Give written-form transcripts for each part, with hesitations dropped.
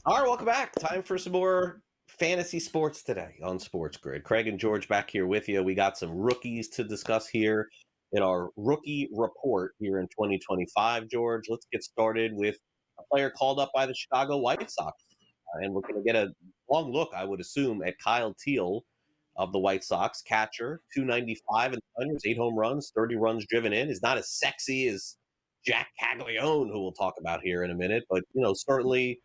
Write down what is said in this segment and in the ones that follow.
All right, welcome back. Time for some more fantasy sports today on SportsGrid. Craig and George back here with you. We got some rookies to discuss here in our rookie report here in 2025. George, let's get started with a player called up by the Chicago White Sox. And we're going to get a long look, I would assume, at Kyle Teal of the White Sox, catcher, 295 in the minors, 8 home runs, 30 runs driven in. Is not as sexy as Jack Caglione, who we'll talk about here in a minute, but certainly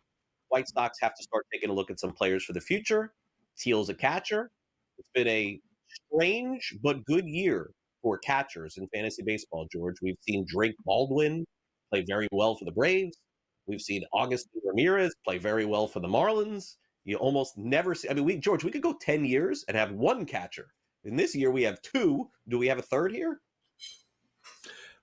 White Sox have to start taking a look at some players for the future. Teal's a catcher. It's been a strange but good year for catchers in fantasy baseball, George. We've seen Drake Baldwin play very well for the Braves. We've seen Augustin Ramirez play very well for the Marlins. You almost never see. I mean, George, we could go 10 years and have one catcher. In this year, we have two. Do we have a third here?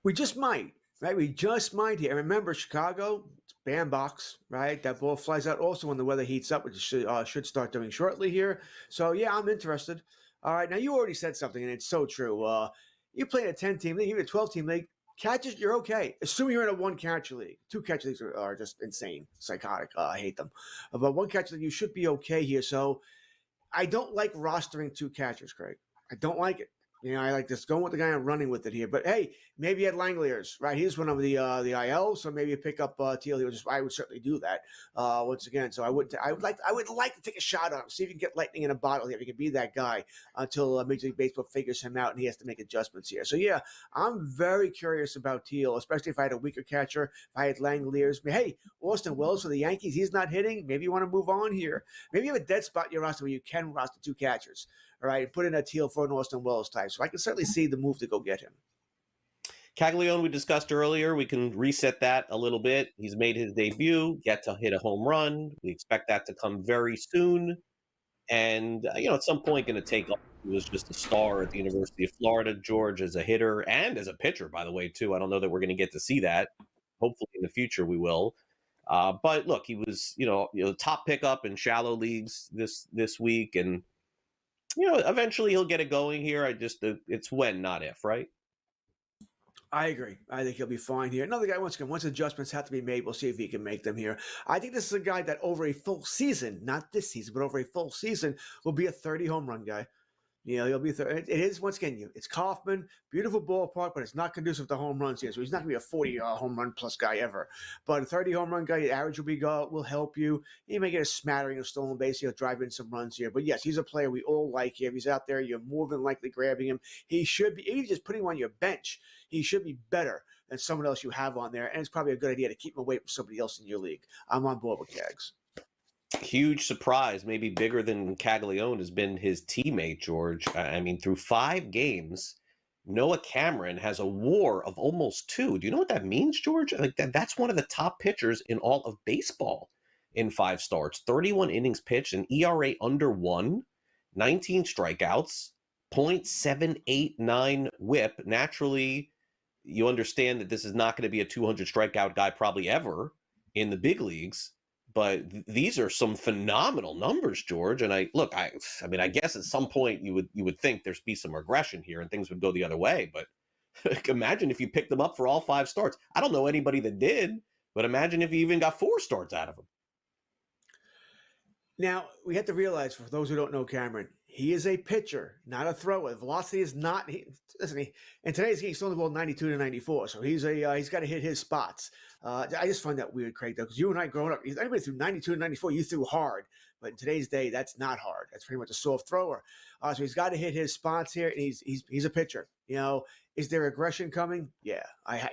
We just might, right? We just might here. And remember, Chicago, it's bandbox, right? That ball flies out also when the weather heats up, which should start doing shortly here. So, yeah, I'm interested. All right, now you already said something, and it's so true. You play in a 10-team league, even a 12-team league, catches, you're okay. Assuming you're in a one-catcher league. Two catcher leagues are just insane, psychotic. I hate them. But one catcher league, you should be okay here. So I don't like rostering two catchers, Craig. I don't like it. I like just going with the guy and running with it here. But hey, maybe at Langoliers, right? He's one of the IL, so maybe you pick up Teal. I would certainly do that once again. So I would like to take a shot on him, see if you can get lightning in a bottle here. If you can be that guy until Major League Baseball figures him out and he has to make adjustments here. So yeah, I'm very curious about Teal, especially if I had a weaker catcher. If I had Langoliers, hey, Austin Wells for the Yankees, he's not hitting. Maybe you want to move on here. Maybe you have a dead spot in your roster where you can roster two catchers. All right, put in a Teal for an Austin Wells type. So I can certainly see the move to go get him. Caglione, we discussed earlier. We can reset that a little bit. He's made his debut, yet to hit a home run. We expect that to come very soon. And, at some point going to take off. He was just a star at the University of Florida, George, as a hitter and as a pitcher, by the way, too. I don't know that we're going to get to see that. Hopefully in the future we will. But look, he was, top pickup in shallow leagues this week. And, eventually he'll get it going here. It's when, not if, right? I agree. I think he'll be fine here. Another guy, once adjustments have to be made, we'll see if he can make them here. I think this is a guy that over a full season, not this season, but over a full season, will be a 30 home run guy. He'll be. It is once again. It's Kaufman, beautiful ballpark, but it's not conducive to home runs here. So he's not going to be a 40 home run plus guy ever. But a 30 home run guy, average will help you. You may get a smattering of stolen base. He'll drive in some runs here. But yes, he's a player we all like here. If he's out there, you're more than likely grabbing him. He should be. Even just putting him on your bench, he should be better than someone else you have on there. And it's probably a good idea to keep him away from somebody else in your league. I'm on board with Cags. Huge surprise, maybe bigger than Caglione, has been his teammate, George. I mean, through 5 games, Noah Cameron has a WAR of almost 2. Do you know what that means, George? Like that's one of the top pitchers in all of baseball in 5 starts. 31 innings pitched, an ERA under 1, 19 strikeouts, .789 whip. Naturally, you understand that this is not going to be a 200 strikeout guy probably ever in the big leagues. But these are some phenomenal numbers, George. And I mean, I guess at some point you would think there'd be some regression here and things would go the other way. But imagine if you picked them up for all 5 starts. I don't know anybody that did, but imagine if you even got 4 starts out of them. Now, we have to realize, for those who don't know Cameron, he is a pitcher, not a thrower. Velocity is not. In today's game, he's throwing the ball 92 to 94, so he's got to hit his spots. I just find that weird, Craig, though, because you and I growing up, anybody threw 92 to 94, you threw hard. But in today's day, that's not hard. That's pretty much a soft thrower. So he's got to hit his spots here, and he's a pitcher. Is there aggression coming? Yeah,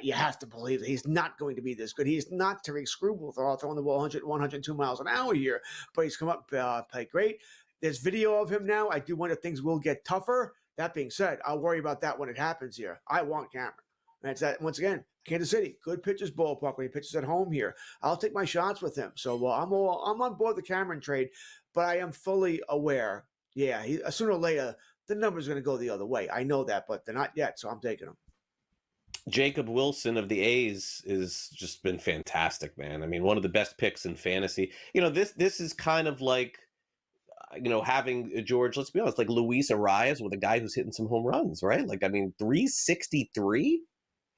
you have to believe that he's not going to be this good. He's not Tariq Skubal throwing the ball 100, 102 miles an hour here, but he's come up, played great. There's video of him now. I do wonder if things will get tougher. That being said, I'll worry about that when it happens here. I want Cameron. And it's that, once again, Kansas City, good pitcher's ballpark when he pitches at home here. I'll take my shots with him. So I'm on board the Cameron trade, but I am fully aware. Yeah, sooner or later, the number's going to go the other way. I know that, but they're not yet, so I'm taking them. Jacob Wilson of the A's has just been fantastic, man. I mean, one of the best picks in fantasy. This is kind of like, having George, let's be honest, like Luis Arias with a guy who's hitting some home runs, right? Like, I mean, 363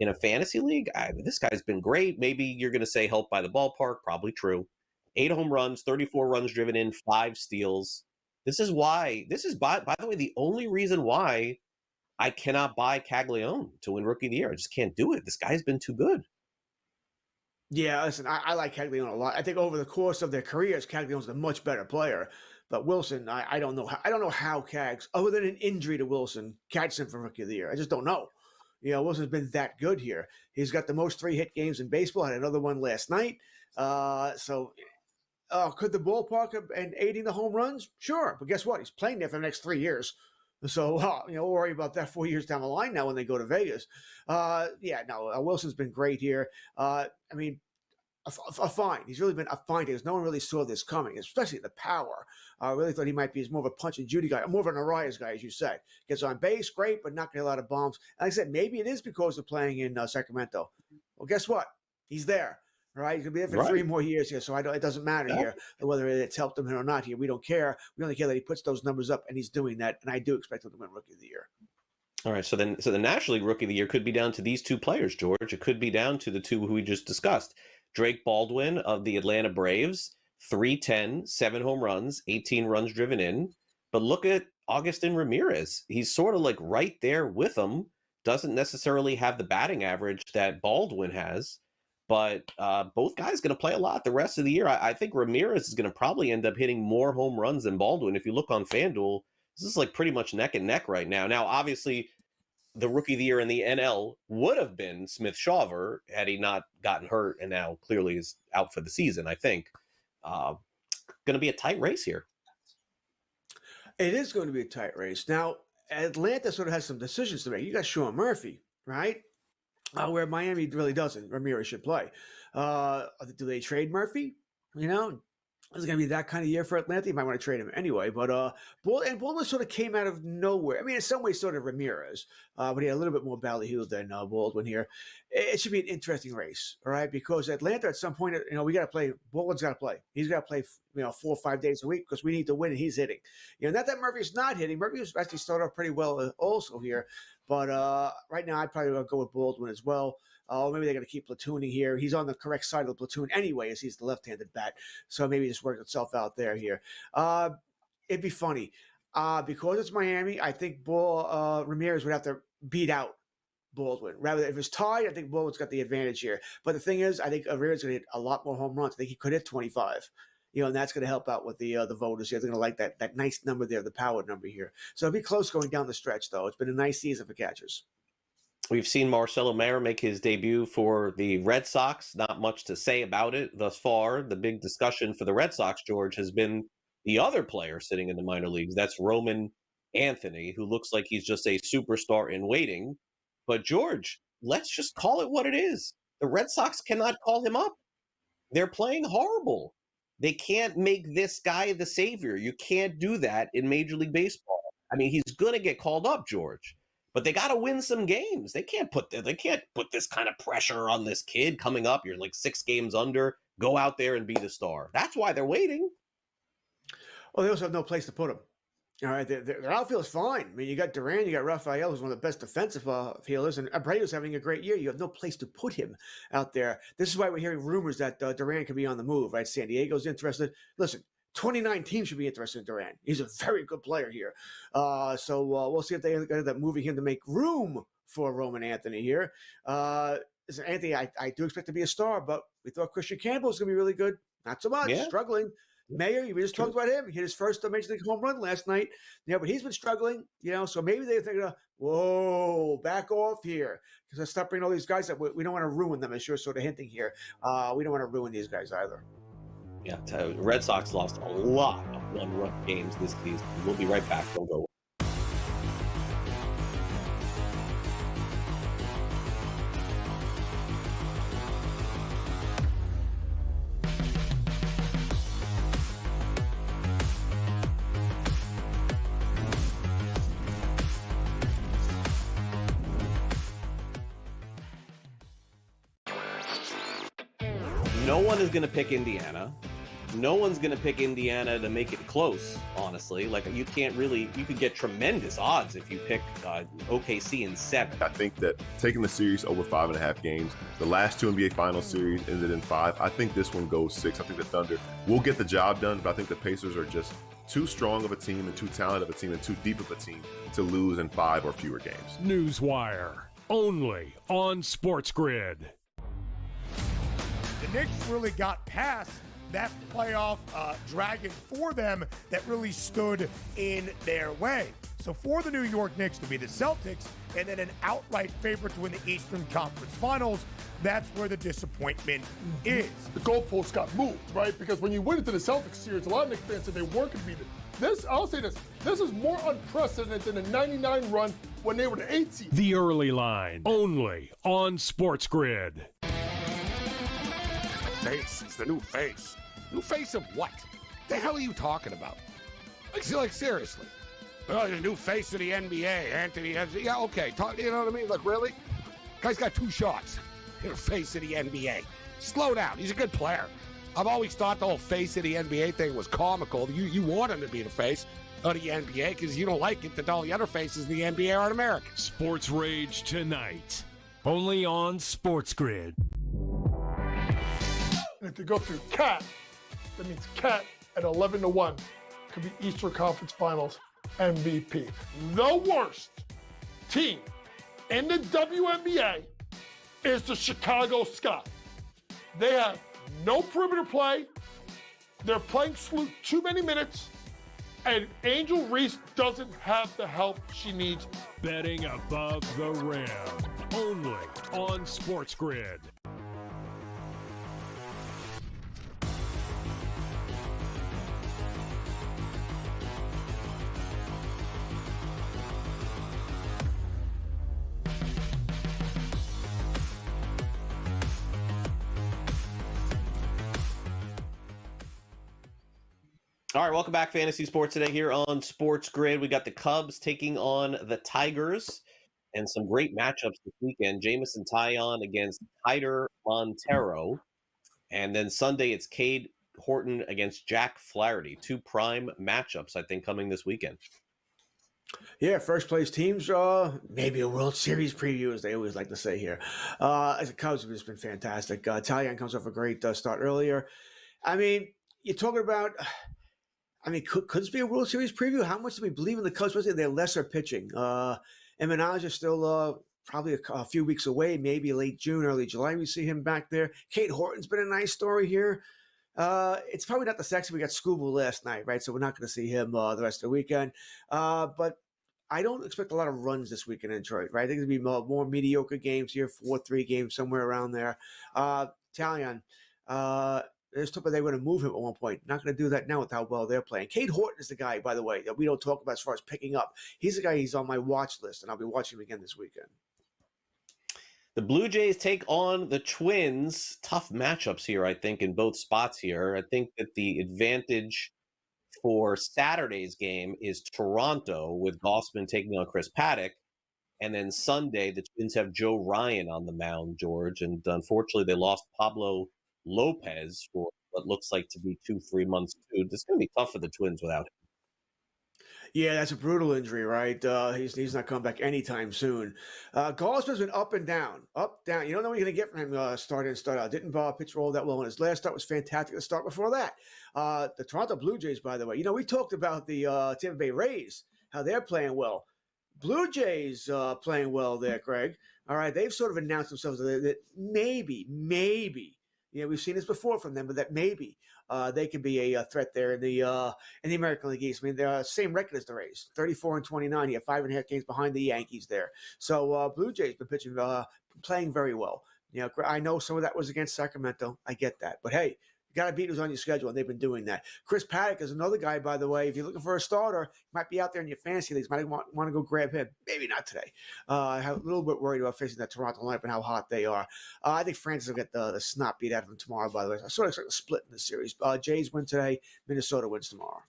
in a fantasy league. This guy's been great. Maybe you're going to say helped by the ballpark. Probably true. 8 home runs, 34 runs driven in, 5 steals. This is by the way, the only reason why I cannot buy Caglione to win Rookie of the Year. I just can't do it. This guy's been too good. Yeah, listen, I like Caglione a lot. I think over the course of their careers, Caglione's a much better player. But Wilson, I don't know. I don't know how Cags, other than an injury to Wilson, catch him for Rookie of the Year. I just don't know. Wilson's been that good here. He's got the most 3-hit games in baseball. Had another one last night. Could the ballpark have been aiding the home runs? Sure, but guess what? He's playing there for the next 3 years. So, we'll worry about that 4 years down the line now when they go to Vegas. Wilson's been great here. A find. He's really been a find because no one really saw this coming, especially the power. I really thought he might be more of a punch and Judy guy, more of an Arias guy, as you say. Gets on base, great, but not getting a lot of bombs. And like I said, maybe it is because of playing in Sacramento. Well, guess what? He's there. All right, he's gonna be there for 3 more years here, so it doesn't matter here whether it's helped him or not. Here, we don't care. We only care that he puts those numbers up, and he's doing that. And I do expect him to win Rookie of the Year. All right, so the National League Rookie of the Year could be down to these 2 players, George. It could be down to the 2 who we just discussed. Drake Baldwin of the Atlanta Braves, 310, 7 home runs, 18 runs driven in. But look at Augustin Ramirez. He's sort of like right there with him. Doesn't necessarily have the batting average that Baldwin has. But both guys going to play a lot the rest of the year. I think Ramirez is going to probably end up hitting more home runs than Baldwin. If you look on FanDuel, this is like pretty much neck and neck right now. Now, obviously, the Rookie of the Year in the NL would have been Smith Shawver had he not gotten hurt and now clearly is out for the season, I think. Going to be a tight race here. It is going to be a tight race. Now, Atlanta sort of has some decisions to make. You got Sean Murphy, right? Where Miami really doesn't. Ramirez should play. Do they trade Murphy? Is it going to be that kind of year for Atlanta? You might want to trade him anyway. But Baldwin sort of came out of nowhere. I mean, in some ways, sort of Ramirez, but he had a little bit more ballyhoo than Baldwin here. It should be an interesting race, all right? Because Atlanta, at some point, we got to play. Baldwin's got to play. He's got to play, 4 or 5 days a week because we need to win, and he's hitting. Not that Murphy's not hitting. Murphy's actually started off pretty well also here. But right now, I'd probably go with Baldwin as well. Maybe they're going to keep platooning here. He's on the correct side of the platoon anyway, as he's the left-handed bat. So maybe this works itself out there here. It'd be funny. Because it's Miami, I think Ramirez would have to beat out Baldwin. Rather, if it's tied, I think Baldwin's got the advantage here. But the thing is, I think Ramirez is going to hit a lot more home runs. I think he could hit 25. And that's going to help out with the voters here. They're going to like that nice number there, the power number here. So it'll be close going down the stretch, though. It's been a nice season for catchers. We've seen Marcelo Mayer make his debut for the Red Sox. Not much to say about it thus far. The big discussion for the Red Sox, George, has been the other player sitting in the minor leagues. That's Roman Anthony, who looks like he's just a superstar in waiting. But, George, let's just call it what it is. The Red Sox cannot call him up. They're playing horrible. They can't make this guy the savior. You can't do that in Major League Baseball. I mean, he's going to get called up, George. But they got to win some games. They can't put this kind of pressure on this kid coming up. You're like 6 games under. Go out there and be the star. That's why they're waiting. Well, they also have no place to put him. All right, their outfield is fine. I mean, you got Duran, you got Rafael, who's one of the best defensive fielders, and Abreu's having a great year. You have no place to put him out there. This is why we're hearing rumors that Duran could be on the move, right? San Diego's interested. Listen, 29 teams should be interested in Duran. He's a very good player here. So we'll see if they end up moving him to make room for Roman Anthony here. Anthony, I do expect to be a star, but we thought Christian Campbell was going to be really good. Not so much. Yeah. Struggling. Mayer, we just talked about him. He hit his first Major League home run last night. Yeah, but he's been struggling, so maybe they're thinking, whoa, back off here. Because I stop bringing all these guys up. We don't want to ruin them, as you're sort of hinting here. We don't want to ruin these guys either. Yeah, Red Sox lost a lot of one-run games this season. We'll be right back. Don't go. No one is going to pick Indiana. no one's going to pick Indiana to make it close, honestly. Like, you could get tremendous odds if you pick OKC in 7. I think that taking the series over 5.5 games, the last 2 NBA Finals series ended in 5. I think this one goes 6. I think the Thunder will get the job done, but I think the Pacers are just too strong of a team and too talented of a team and too deep of a team to lose in 5 or fewer games. Newswire, only on SportsGrid. The Knicks really got past that playoff dragon for them that really stood in their way. So for the New York Knicks to be the Celtics and then an outright favorite to win the Eastern Conference Finals, that's where the disappointment is. The goalposts got moved, right? Because when you went into the Celtics series, a lot of Knicks fans said they weren't going to beat it. I'll say this is more unprecedented than the 99 run when they were the 8 seed. The Early Line, only on SportsGrid. Face is the new face. New face of what? The hell are you talking about? Like seriously. Oh, the new face of the NBA, Anthony. Yeah, okay. You know what I mean? Like, really? Guy's got 2 shots. You're the face of the NBA. Slow down. He's a good player. I've always thought the whole face of the NBA thing was comical. You want him to be the face of the NBA because you don't like it that all the other faces in the NBA aren't American. Sports Rage tonight, only on SportsGrid. And if they go through Cat, that means Cat at 11-1 could be Eastern Conference Finals MVP. The worst team in the WNBA is the Chicago Sky. They have no perimeter play. They're playing too many minutes. And Angel Reese doesn't have the help she needs. Betting above the rim, only on SportsGrid. All right, welcome back, Fantasy Sports Today here on Sports Grid. We got the Cubs taking on the Tigers and some great matchups this weekend. Jamison Taillon against Hyder Montero. And then Sunday, it's Cade Horton against Jack Flaherty. 2 prime matchups, I think, coming this weekend. Yeah, first place teams, maybe a World Series preview, as they always like to say here. As the Cubs have just been fantastic. Taillon comes off a great start earlier. I mean, you're talking about... could this be a World Series preview? How much do we believe in the Cubs? They're lesser pitching. Emanage is still probably a few weeks away, maybe late June, early July. We see him back there. Cade Horton's been a nice story here. It's probably not the section. We got Scooble last night, right? So we're not going to see him the rest of the weekend. But I don't expect a lot of runs this weekend in Detroit, right? I think there'll be more mediocre games here, 4-3 games, somewhere around there. Taillon, there's talk about they were going to move him at one point. Not going to do that now with how well they're playing. Cade Horton is the guy, by the way, that we don't talk about as far as picking up. He's the guy, he's on my watch list, and I'll be watching him again this weekend. The Blue Jays take on the Twins. Tough matchups here, I think, in both spots here. I think that the advantage for Saturday's game is Toronto, with Gossman taking on Chris Paddock. And then Sunday, the Twins have Joe Ryan on the mound, George. And unfortunately, they lost Pablo Lopez for what looks like to be 2-3 months too. It's going to be tough for the Twins without him. Yeah, that's a brutal injury, right? He's not coming back anytime soon. Gossman's been up and down, up, down. You don't know what you're going to get from him start in, start out. Didn't pitch roll that well. And his last start was fantastic. The start before that. The Toronto Blue Jays, by the way. We talked about the Tampa Bay Rays, how they're playing well. Blue Jays playing well there, Craig. All right, they've sort of announced themselves that maybe, we've seen this before from them, but that maybe they could be a threat there in the American League East. I mean, they're same record as the Rays, 34-29. You have 5.5 games behind the Yankees there. So Blue Jays been pitching, playing very well. I know some of that was against Sacramento. I get that, but hey, you got to beat who's on your schedule, and they've been doing that. Chris Paddock is another guy, by the way. If you're looking for a starter, might be out there in your fantasy leagues. Might want to go grab him. Maybe not today. I'm a little bit worried about facing that Toronto lineup and how hot they are. I think Francis will get the snot beat out of him tomorrow, by the way. I sort of expect a split in the series. Jays win today. Minnesota wins tomorrow.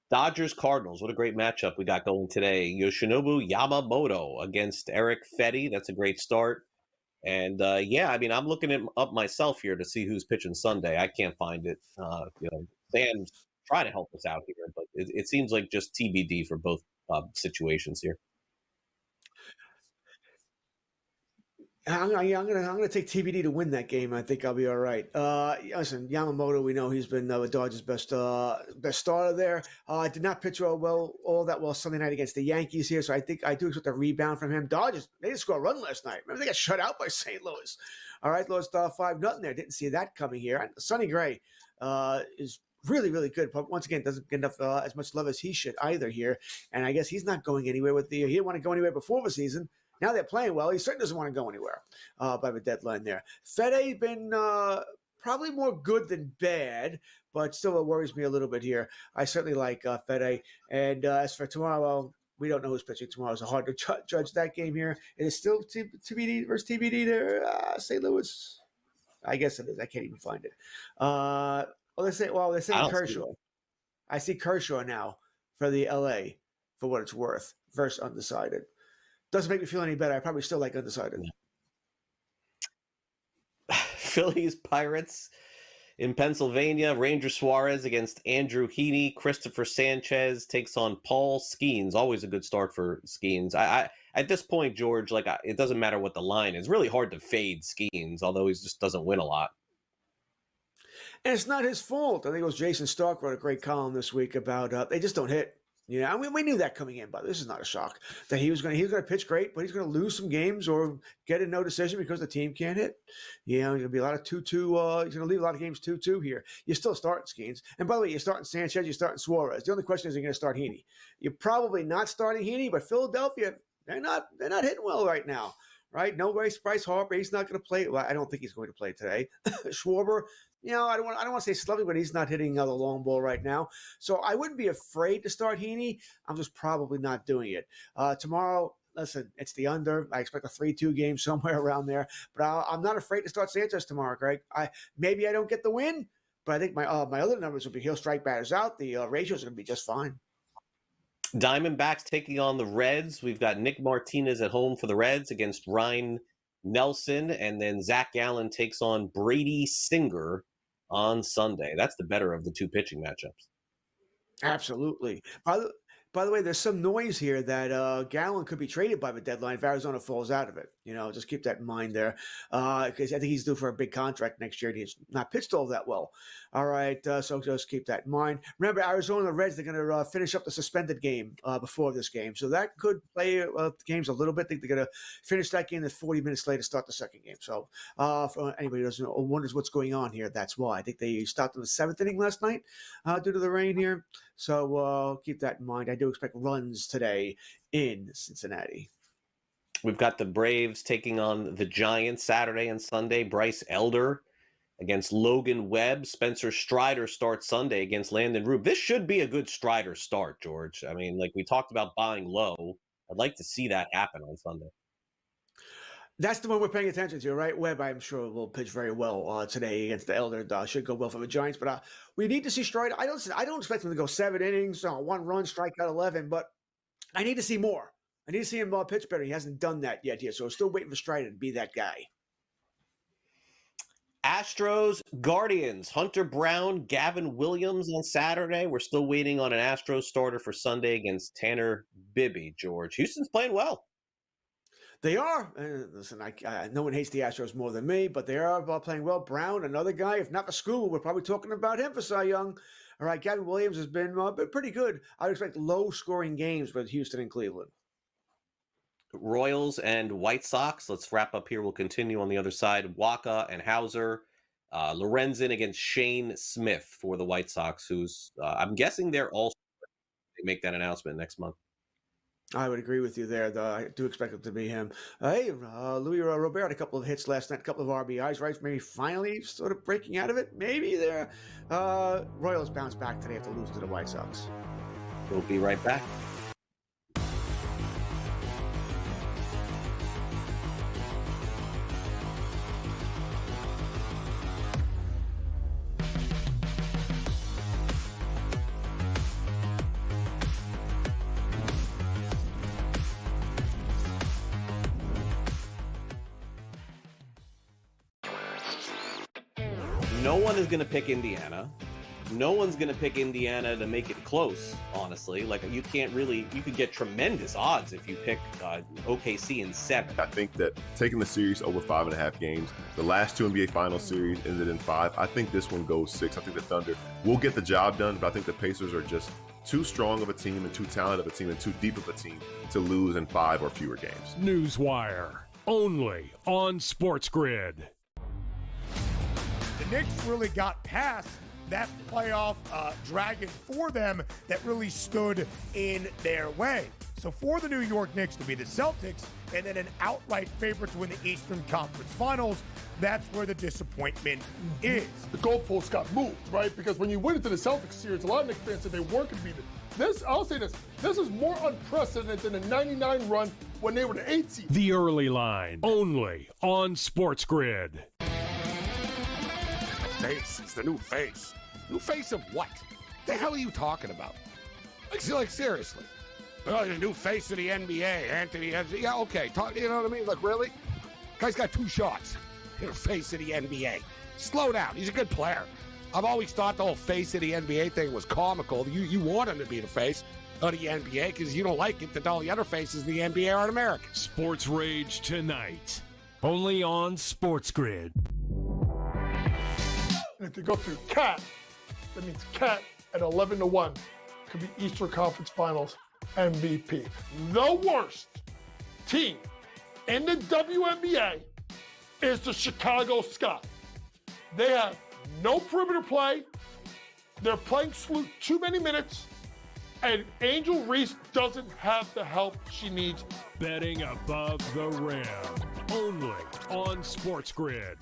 Dodgers-Cardinals. What a great matchup we got going today. Yoshinobu Yamamoto against Eric Fetty. That's a great start. And yeah, I mean, I'm looking it up myself here to see who's pitching Sunday. I can't find it. Sam's trying to help us out here, but it seems like just TBD for both situations here. I'm gonna take TBD to win that game. I think I'll be all right. Listen, Yamamoto, we know he's been the Dodgers' best starter there. Did not pitch all that well Sunday night against the Yankees here, so I think I do expect a rebound from him. Dodgers, they didn't score a run last night. Remember, they got shut out by St. Louis. All right, lost 5-0 there. Didn't see that coming here. Sonny Gray is really, really good, but once again, doesn't get enough as much love as he should either here. And I guess he's not going anywhere with he didn't want to go anywhere before the season. Now they're playing well. He certainly doesn't want to go anywhere by the deadline there. Fede's been probably more good than bad, but still it worries me a little bit here. I certainly like Fede. And as for tomorrow, well, we don't know who's pitching tomorrow. It's hard to judge that game here. It is still TBD versus TBD there. St. Louis, I guess it is. I can't even find it. They're saying Kershaw. I see Kershaw now for the LA for what it's worth versus undecided. Doesn't make me feel any better. I probably still like undecided. Phillies, Pirates in Pennsylvania. Ranger Suarez against Andrew Heaney. Christopher Sanchez takes on Paul Skeens. Always a good start for Skeens. I at this point, George, it doesn't matter what the line is. Really hard to fade Skeens, although he just doesn't win a lot. And it's not his fault. I think it was Jason Stark wrote a great column this week about they just don't hit. I mean, we knew that coming in, but this is not a shock that he was going to pitch great, but he's going to lose some games or get a no decision because the team can't hit. There's going to be a lot of 2-2. He's going to leave a lot of games 2-2 here. You're still starting Skeens. And by the way, you're starting Sanchez, you're starting Suarez. The only question is, you're going to start Heaney. You're probably not starting Heaney, but Philadelphia, they're not hitting well right now. Right? No way. Bryce Harper, he's not going to play. Well, I don't think he's going to play today. Schwarber, I don't want to say slowly, but he's not hitting the long ball right now. So I wouldn't be afraid to start Heaney. I'm just probably not doing it. Tomorrow, listen, it's the under. I expect a 3-2 game somewhere around there. But I'm not afraid to start Sanchez tomorrow, Greg. Maybe I don't get the win, but I think my other numbers will be he'll strike batters out. The ratios are going to be just fine. Diamondbacks taking on the Reds. We've got Nick Martinez at home for the Reds against Ryan Nelson, and then Zach Gallen takes on Brady Singer on Sunday. That's the better of the two pitching matchups. Absolutely. By the way, there's some noise here that Gallen could be traded by the deadline if Arizona falls out of it. Just keep that in mind there, because I think he's due for a big contract next year, and he's not pitched all that well. All right, so just keep that in mind. Remember, Arizona and the Reds, they're going to finish up the suspended game before this game, so that could play the games a little bit. I think they're going to finish that game, then 40 minutes later start the second game. So for anybody who doesn't know, wonders what's going on here, that's why. I think they stopped in the 7th inning last night due to the rain here. So keep that in mind. I do expect runs today in Cincinnati. We've got the Braves taking on the Giants Saturday and Sunday. Bryce Elder against Logan Webb. Spencer Strider starts Sunday against Landon Rube. This should be a good Strider start, George. I mean, we talked about buying low. I'd like to see that happen on Sunday. That's the one we're paying attention to, right? Webb, I'm sure, will pitch very well today against the Elder. Should go well for the Giants, but we need to see Strider. I don't expect him to go 7 innings, 1 run, strike out 11, but I need to see more. I need to see him pitch better. He hasn't done that yet here, so we're still waiting for Strider to be that guy. Astros, Guardians, Hunter Brown, Gavin Williams on Saturday. We're still waiting on an Astros starter for Sunday against Tanner Bibby, George. Houston's playing well. They are. Listen, no one hates the Astros more than me, but they are playing well. Brown, another guy, if not for school, we're probably talking about him for Cy Young. All right, Gavin Williams has been pretty good. I would expect low-scoring games with Houston and Cleveland. Royals and White Sox. Let's wrap up here. We'll continue on the other side. Waka and Hauser. Lorenzen against Shane Smith for the White Sox, who's, I'm guessing they're also they make that announcement next month. I would agree with you there, though. I do expect it to be him. Hey, Louis Robert had a couple of hits last night, a couple of RBIs, right? Maybe finally sort of breaking out of it. Maybe there. Royals bounce back today after losing to the White Sox. We'll be right back. no one is going to pick Indiana. No one's going to pick Indiana to make it close, honestly. Like, you could get tremendous odds if you pick OKC in 7. I think that taking the series over 5.5 games, the last 2 NBA Finals series ended in 5. I think this one goes 6. I think the Thunder will get the job done, but I think the Pacers are just too strong of a team and too talented of a team and too deep of a team to lose in 5 or fewer games. Newswire, only on SportsGrid. The Knicks really got past that playoff dragon for them that really stood in their way. So for the New York Knicks to be the Celtics and then an outright favorite to win the Eastern Conference Finals, that's where the disappointment is. The goalposts got moved, right? Because when you went into the Celtics series, a lot of Knicks fans said they weren't going to be this. I'll say this is more unprecedented than the 99 run when they were the 8th seed. The Early Line, only on SportsGrid. Face. It's the new face. New face of what? The hell are you talking about? Like seriously. Oh, the new face of the NBA, Anthony. Yeah, okay. You know what I mean? Like, really? Guy's got 2 shots. The face of the NBA. Slow down. He's a good player. I've always thought the whole face of the NBA thing was comical. You want him to be the face of the NBA because you don't like it that all the other faces of the NBA aren't American. Sports Rage tonight, only on SportsGrid. And if you go through Cat, that means Cat at 11-1 could be Eastern Conference Finals MVP. The worst team in the WNBA is the Chicago Sky. They have no perimeter play. They're playing too many minutes. And Angel Reese doesn't have the help she needs. Betting above the rim, only on SportsGrid.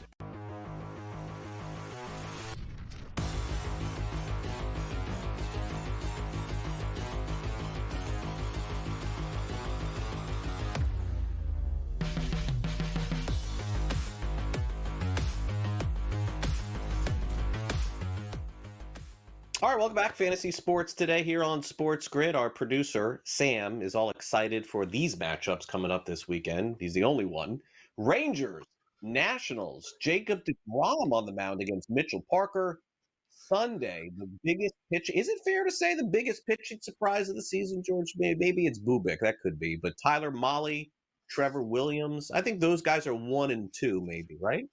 All right, welcome back. Fantasy Sports Today here on SportsGrid. Our producer, Sam, is all excited for these matchups coming up this weekend. He's the only one. Rangers, Nationals, Jacob deGrom on the mound against Mitchell Parker. Sunday, the biggest pitch. Is it fair to say the biggest pitching surprise of the season, George? Maybe it's Bubik. That could be. But Tyler Mahle, Trevor Williams, I think those guys are 1 and 2, maybe, right?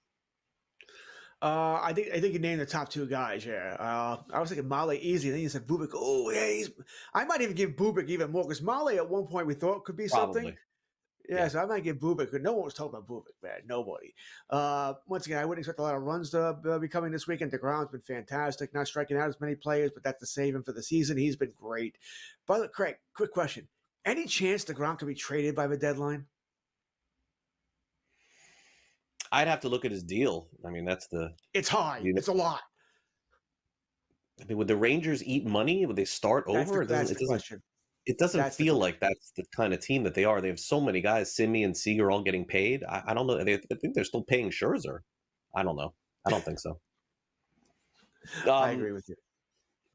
I think you named the top 2 guys. Yeah, I was thinking Mahle easy, and then you said Bubik. Oh yeah, I might even give Bubik even more because Mahle at one point we thought could be Probably. something. Yeah, so I might give Bubik. No one was talking about Bubik, man. Nobody. Once again, I wouldn't expect a lot of runs to be coming this weekend. DeGrom's been fantastic, not striking out as many players, but that's to save him for the season. He's been great. By the way, Craig, quick question: any chance DeGrom could be traded by the deadline? I'd have to look at his deal. I mean, It's high. It's a lot. I mean, would the Rangers eat money? Would they start over? That's the question. It doesn't feel like that's the kind of team that they are. They have so many guys. Simi and Seager all getting paid. I don't know. I think they're still paying Scherzer. I don't know. I don't think so. I agree with you.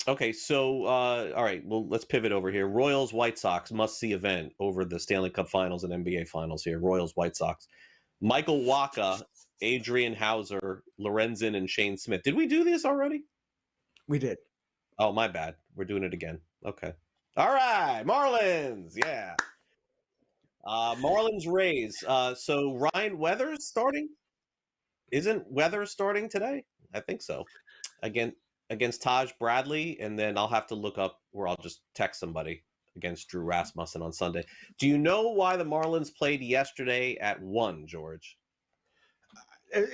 Okay, so all right. Well, let's pivot over here. Royals, White Sox, must-see event over the Stanley Cup Finals and NBA Finals here. Royals, White Sox. Michael Wacha, Adrian Hauser, Lorenzen, and Shane Smith. Did we do this already? We did. Oh, my bad. We're doing it again. Okay. All right. Marlins. Yeah. Marlins, Rays. So Ryan Weathers starting? Isn't Weathers starting today? I think so. Against Taj Bradley. And then I'll have to look up, or I'll just text somebody, against Drew Rasmussen on Sunday. Do you know why the Marlins played yesterday at 1, George?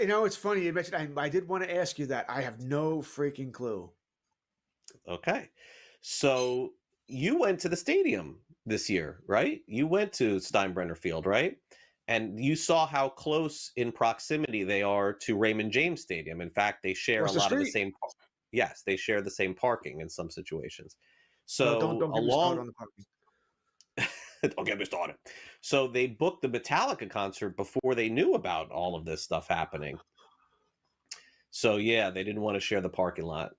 You know, it's funny you mentioned. I did want to ask you that. I have no freaking clue. Okay. So you went to the stadium this year, right? You went to Steinbrenner Field, right? And you saw how close in proximity they are to Raymond James Stadium. In fact, they share a lot of the same. Yes, they share the same parking in some situations. So don't get me started on the parking. Don't get me started. So they booked the Metallica concert before they knew about all of this stuff happening. So yeah, they didn't want to share the parking lot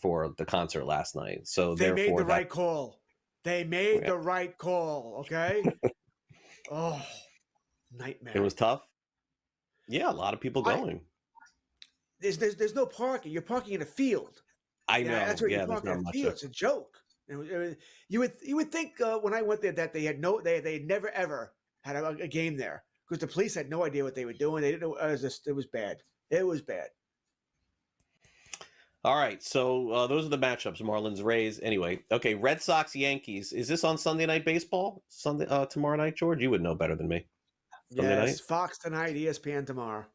for the concert last night. So they made the right call. They made the right call. Okay. Oh, nightmare. It was tough. Yeah, a lot of people going. there's no parking. You're parking in a field. I know. That's where Yeah, you're there's parking not in a much. field. It's a joke. You would think when I went there that they never ever had a game there because the police had no idea what they were doing. They didn't know. It was bad. It was bad. All right, so those are the matchups: Marlins, Rays. Anyway, okay, Red Sox, Yankees. Is this on Sunday Night Baseball? Sunday tomorrow night, George? You would know better than me. Sunday Yes, night? Fox tonight, ESPN tomorrow.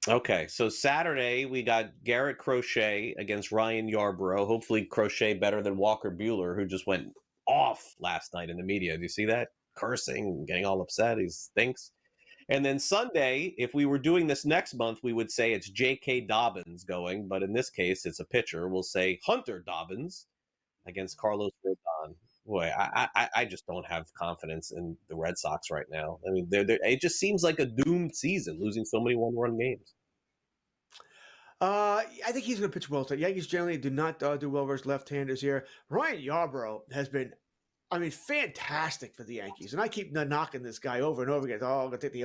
Okay, so Saturday we got Garrett Crochet against Ryan Yarbrough. Hopefully, Crochet better than Walker Buehler, who just went off last night in the media. Do you see that? Cursing, getting all upset. He stinks. And then Sunday, if we were doing this next month, we would say it's J.K. Dobbins going. But in this case, it's a pitcher. We'll say Hunter Dobbins against Carlos Rodon. Boy, I just don't have confidence in the Red Sox right now. I mean, it just seems like a doomed season, losing so many one-run games. I think he's going to pitch well today. Yankees generally do not do well versus left-handers here. Ryan Yarbrough has been, fantastic for the Yankees. And I keep knocking this guy over and over again. Oh, I'm going to take the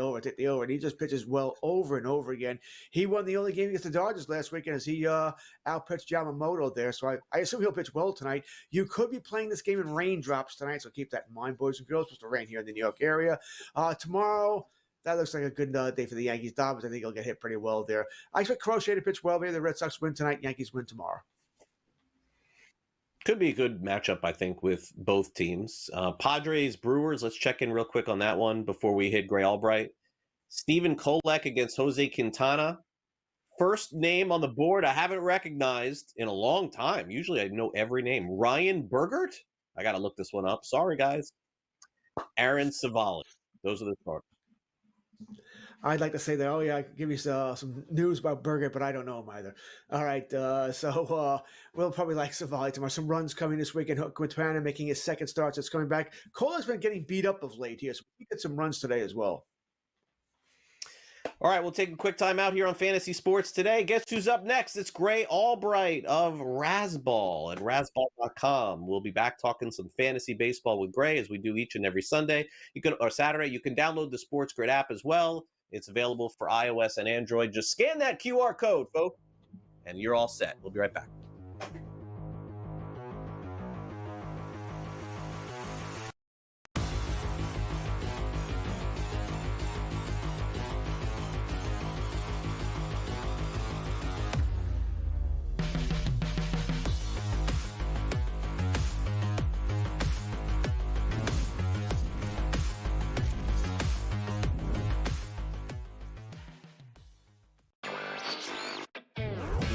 over. And he just pitches well over and over again. He won the only game against the Dodgers last weekend as he outpitched Yamamoto there. So I assume he'll pitch well tonight. You could be playing this game in raindrops tonight, so keep that in mind, boys and girls. It's supposed to rain here in the New York area. Tomorrow, that looks like a good day for the Yankees. Dobbins, I think he'll get hit pretty well there. I expect Crochet to pitch well. Maybe the Red Sox win tonight, Yankees win tomorrow. Could be a good matchup, I think, with both teams. Padres, Brewers, let's check in real quick on that one before we hit Gray Albright. Stephen Kolek against Jose Quintana. First name on the board I haven't recognized in a long time. Usually I know every name. Ryan Bergert? I got to look this one up. Sorry, guys. Aaron Savali. Those are the starters. I'd like to say that, I could give you some news about Bergert, but I don't know him either. All right, so we'll probably like Savali tomorrow. Some runs coming this weekend. Quintana making his second start, so it's coming back. Cole's been getting beat up of late here, so we get some runs today as well. All right, we'll take a quick time out here on Fantasy Sports today. Guess who's up next? It's Gray Albright of Razzball at razzball.com. We'll be back talking some fantasy baseball with Gray as we do each and every Sunday. Or Saturday. You can download the SportsGrid app as well. It's available for iOS and Android. Just scan that QR code, folks, and you're all set. We'll be right back.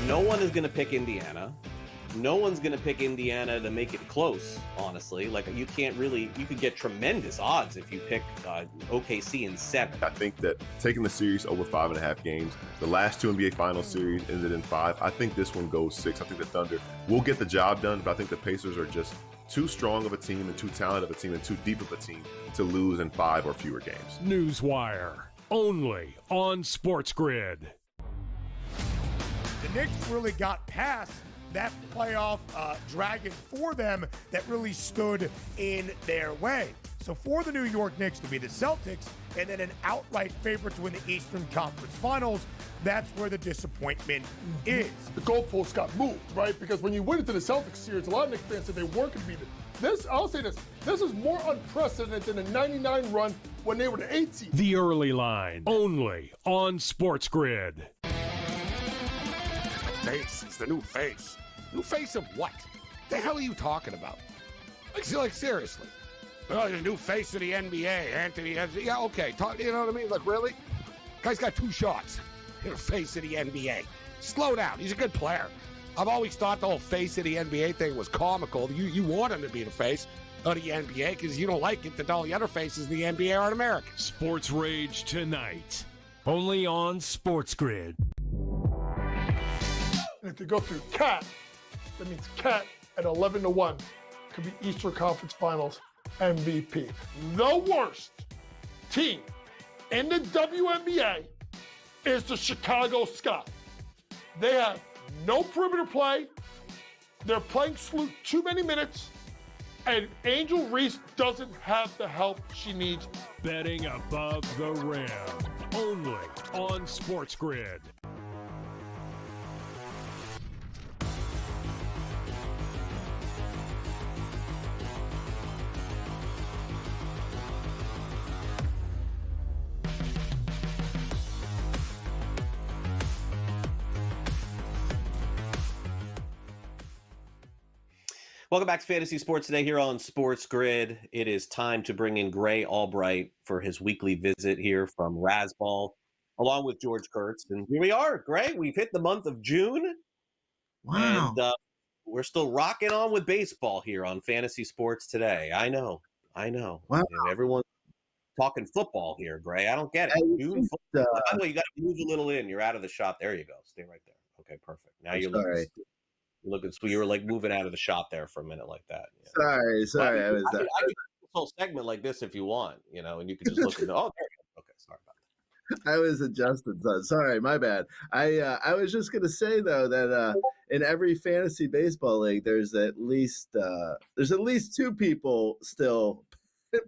No one is going to pick Indiana. No one's going to pick Indiana to make it close, honestly. Like, you could get tremendous odds if you pick OKC in 7. I think that taking the series over 5.5 games, the last two NBA Finals series ended in 5. I think this one goes 6. I think the Thunder will get the job done, but I think the Pacers are just too strong of a team and too talented of a team and too deep of a team to lose in 5 or fewer games. Newswire, only on SportsGrid. The Knicks really got past that playoff dragon for them that really stood in their way. So for the New York Knicks to be the Celtics and then an outright favorite to win the Eastern Conference Finals, that's where the disappointment is. The goalposts got moved, right? Because when you went into the Celtics series, a lot of Knicks fans said they weren't going to beat it. I'll say this is more unprecedented than the 99 run when they were the 8th seed. The Early Line, only on SportsGrid. Face. It's the new face. New face of what? The hell are you talking about? Like seriously. Oh, the new face of the NBA, Anthony. Yeah, okay. You know what I mean? Like, really? Guy's got 2 shots. You're the face of the NBA. Slow down. He's a good player. I've always thought the whole face of the NBA thing was comical. You want him to be the face of the NBA because you don't like it that all the other faces of the NBA aren't American. Sports Rage tonight, only on SportsGrid. And if you go through Cat, that means Cat at 11-1 could be Eastern Conference Finals MVP. The worst team in the WNBA is the Chicago Sky. They have no perimeter play. They're playing Sloot too many minutes. And Angel Reese doesn't have the help she needs. Betting above the rim, only on SportsGrid. Welcome back to Fantasy Sports Today here on Sports Grid. It is time to bring in Gray Albright for his weekly visit here from Razzball, along with George Kurtz. And here we are, Gray. We've hit the month of June, Wow. and we're still rocking on with baseball here on Fantasy Sports Today. I know. Wow. And everyone's talking football here, Gray. I don't get it. June football. By the way, you got to move a little in. You're out of the shot. There you go. Stay right there. Okay, perfect. Now you're looking sweet. You were like moving out of the shot there for a minute like that. Yeah. Sorry. I could do this whole segment like this if you want, and you could just look at the, oh, there you go. Okay, sorry about that. I was adjusted. Sorry, my bad. I was just gonna say though that in every fantasy baseball league, there's at least two people still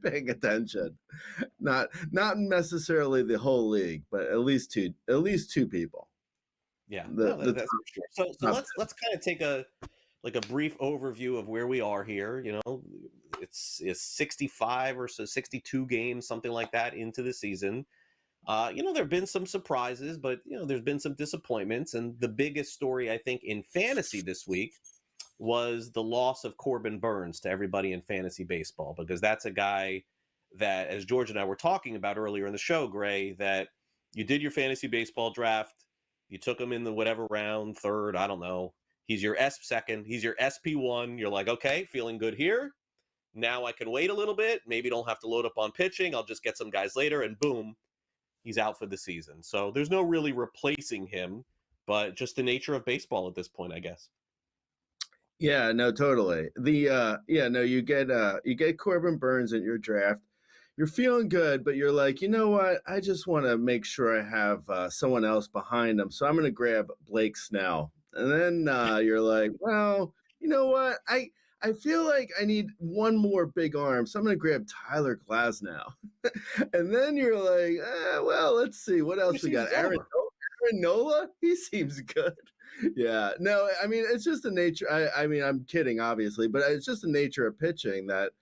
paying attention. Not necessarily the whole league, but at least two people. Yeah, that's for sure. So let's kind of take a brief overview of where we are here. It's 65 or so, 62 games, something like that into the season. There have been some surprises, but there's been some disappointments, and the biggest story I think in fantasy this week was the loss of Corbin Burns to everybody in fantasy baseball, because that's a guy that, as George and I were talking about earlier in the show, Gray, that you did your fantasy baseball draft. You took him in the whatever round, third, I don't know. He's your second. He's your SP1. You're like, okay, feeling good here. Now I can wait a little bit. Maybe don't have to load up on pitching. I'll just get some guys later, and boom, he's out for the season. So there's no really replacing him, but just the nature of baseball at this point, I guess. Yeah, no, totally. You get Corbin Burns in your draft. You're feeling good, but you're like, you know what? I just want to make sure I have someone else behind him. So I'm going to grab Blake Snell. And then you're like, well, you know what? I feel like I need one more big arm. So I'm going to grab Tyler Glasnow. And then you're like, well, let's see. What else we got? Aaron Nola? He seems good. Yeah. No, I mean, it's just the nature. I mean, I'm kidding, obviously, but it's just the nature of pitching that,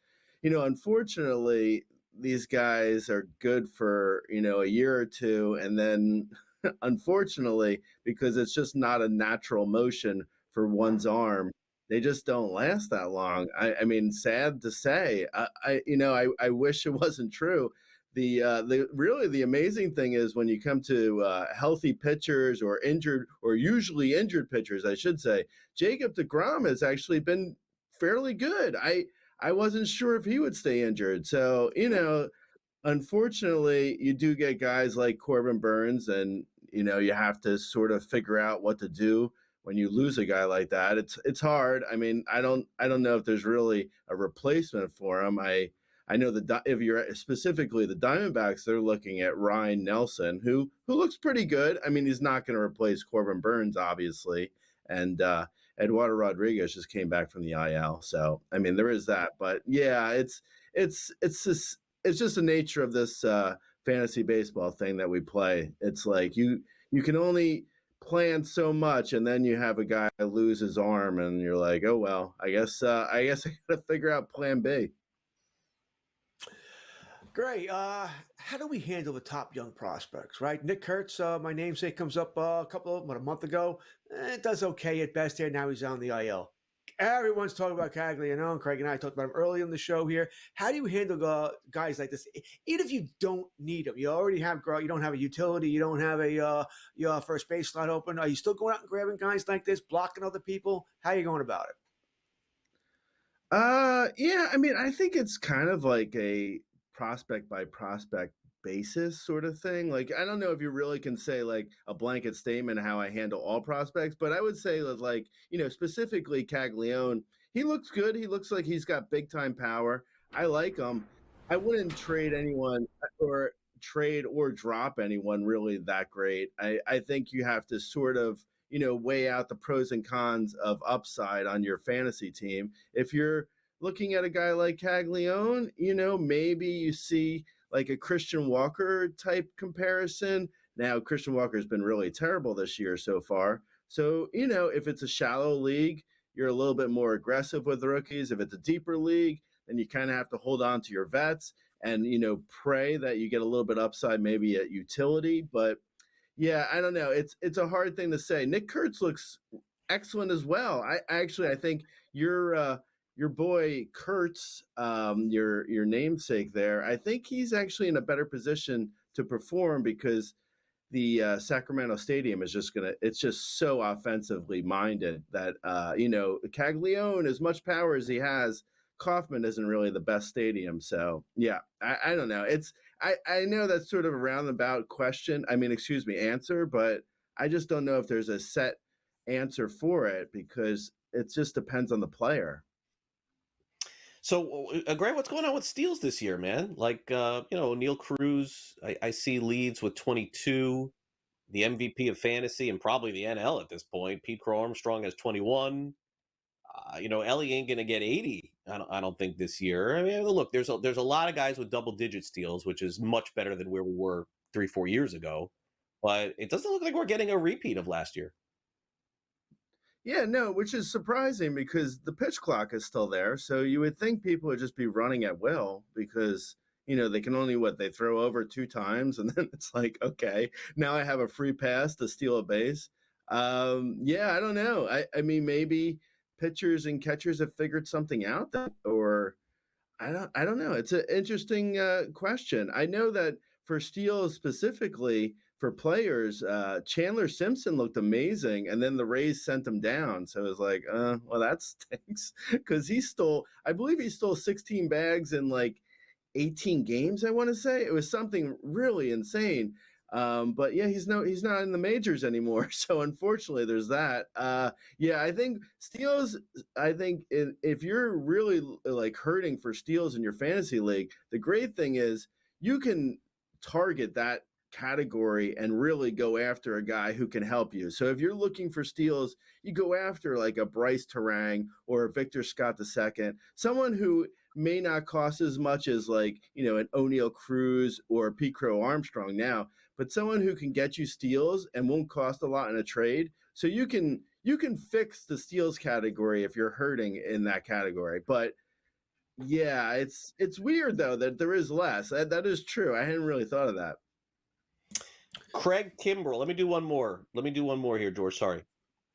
unfortunately, these guys are good for, a year or two. And then unfortunately, because it's just not a natural motion for one's arm, they just don't last that long. I mean, sad to say, I wish it wasn't true. The amazing thing is when you come to healthy pitchers or usually injured pitchers, I should say, Jacob deGrom has actually been fairly good. I wasn't sure if he would stay injured. So, unfortunately, you do get guys like Corbin Burns, and, you have to sort of figure out what to do when you lose a guy like that. It's hard. I mean, I don't know if there's really a replacement for him. I know if you're specifically the Diamondbacks, they're looking at Ryan Nelson, who looks pretty good. I mean, he's not going to replace Corbin Burns, obviously. And, Eduardo Rodriguez just came back from the IL. So, I mean, there is that, but yeah, it's just the nature of this fantasy baseball thing that we play. It's like you can only plan so much, and then you have a guy lose his arm, and you're like, oh well, I guess I got to figure out plan B. Great. How do we handle the top young prospects, right? Nick Kurtz, my namesake, comes up a month ago. It does okay at best here. Now he's on the IL. Everyone's talking about Cagliano, and Craig and I talked about him early in the show here. How do you handle guys like this? Even if you don't need them, you already have, you don't have a utility, you don't have a your first base slot open. Are you still going out and grabbing guys like this, blocking other people? How are you going about it? Yeah, I mean, I think it's kind of like a prospect by prospect basis sort of thing. Like, I don't know if you really can say like a blanket statement how I handle all prospects, but I would say that, like, specifically Caglione, he looks good. He looks like he's got big time power. I like him. I wouldn't trade anyone or drop anyone really that great. I think you have to sort of, weigh out the pros and cons of upside on your fantasy team. If you're looking at a guy like Caglione, maybe you see like a Christian Walker type comparison. Now, Christian Walker has been really terrible this year so far. So, if it's a shallow league, you're a little bit more aggressive with the rookies. If it's a deeper league, then you kind of have to hold on to your vets and, pray that you get a little bit upside, maybe at utility. But yeah, I don't know. It's a hard thing to say. Nick Kurtz looks excellent as well. I think your your boy Kurtz, your namesake there, I think he's actually in a better position to perform because the Sacramento Stadium is it's just so offensively minded that, Caglione, as much power as he has, Kauffman isn't really the best stadium. So, yeah, I don't know. I know that's sort of a roundabout answer, but I just don't know if there's a set answer for it because it just depends on the player. So, Greg, what's going on with steals this year, man? Like, Neil Cruz, I see leads with 22, the MVP of fantasy and probably the NL at this point. Pete Crow Armstrong has 21. Ellie ain't going to get 80, I don't think, this year. I mean, look, there's a lot of guys with double-digit steals, which is much better than where we were 3-4 years ago. But it doesn't look like we're getting a repeat of last year. Yeah, no, which is surprising because the pitch clock is still there. So you would think people would just be running at will because, they can only they throw over 2 times. And then it's like, okay, now I have a free pass to steal a base. Yeah, I don't know. I mean, maybe pitchers and catchers have figured something out or I don't know. It's an interesting question. I know that for steals specifically, for players, Chandler Simpson looked amazing, and then the Rays sent him down. So it was like, well, that stinks because I believe he stole 16 bags in like 18 games. I want to say it was something really insane. But yeah, he's not in the majors anymore. So unfortunately, there's that. Yeah, I think steals. I think if you're really like hurting for steals in your fantasy league, the great thing is you can target that category and really go after a guy who can help you. So if you're looking for steals, you go after like a Bryce Terang or a Victor Scott II, someone who may not cost as much as like, an O'Neal Cruz or Pete Crow Armstrong now, but someone who can get you steals and won't cost a lot in a trade. So you can fix the steals category if you're hurting in that category. But yeah, it's weird though that there is less. That is true. I hadn't really thought of that. Craig Kimbrell. Let me do one more here, George. Sorry.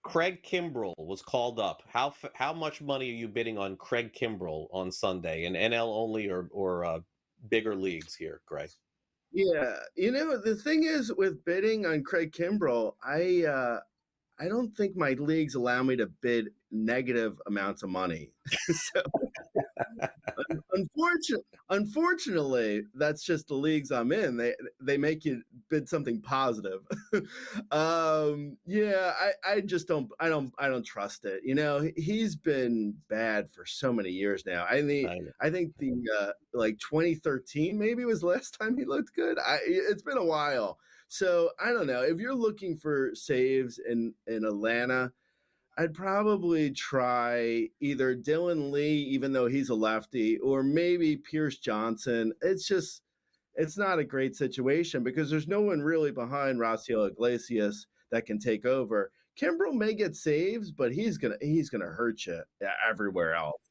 Craig Kimbrell was called up. How much money are you bidding on Craig Kimbrell on Sunday in NL only or bigger leagues here, Greg? Yeah, the thing is with bidding on Craig Kimbrell, I don't think my leagues allow me to bid negative amounts of money. So unfortunately, that's just the leagues I'm in. They make you bid something positive. Yeah, I just don't trust it. He's been bad for so many years now. I think the like 2013 maybe was the last time he looked good. It's been a while. So I don't know. If you're looking for saves in Atlanta, I'd probably try either Dylan Lee, even though he's a lefty, or maybe Pierce Johnson. It's not a great situation because there's no one really behind Raciel Iglesias that can take over. Kimbrell may get saves, but he's gonna hurt you everywhere else.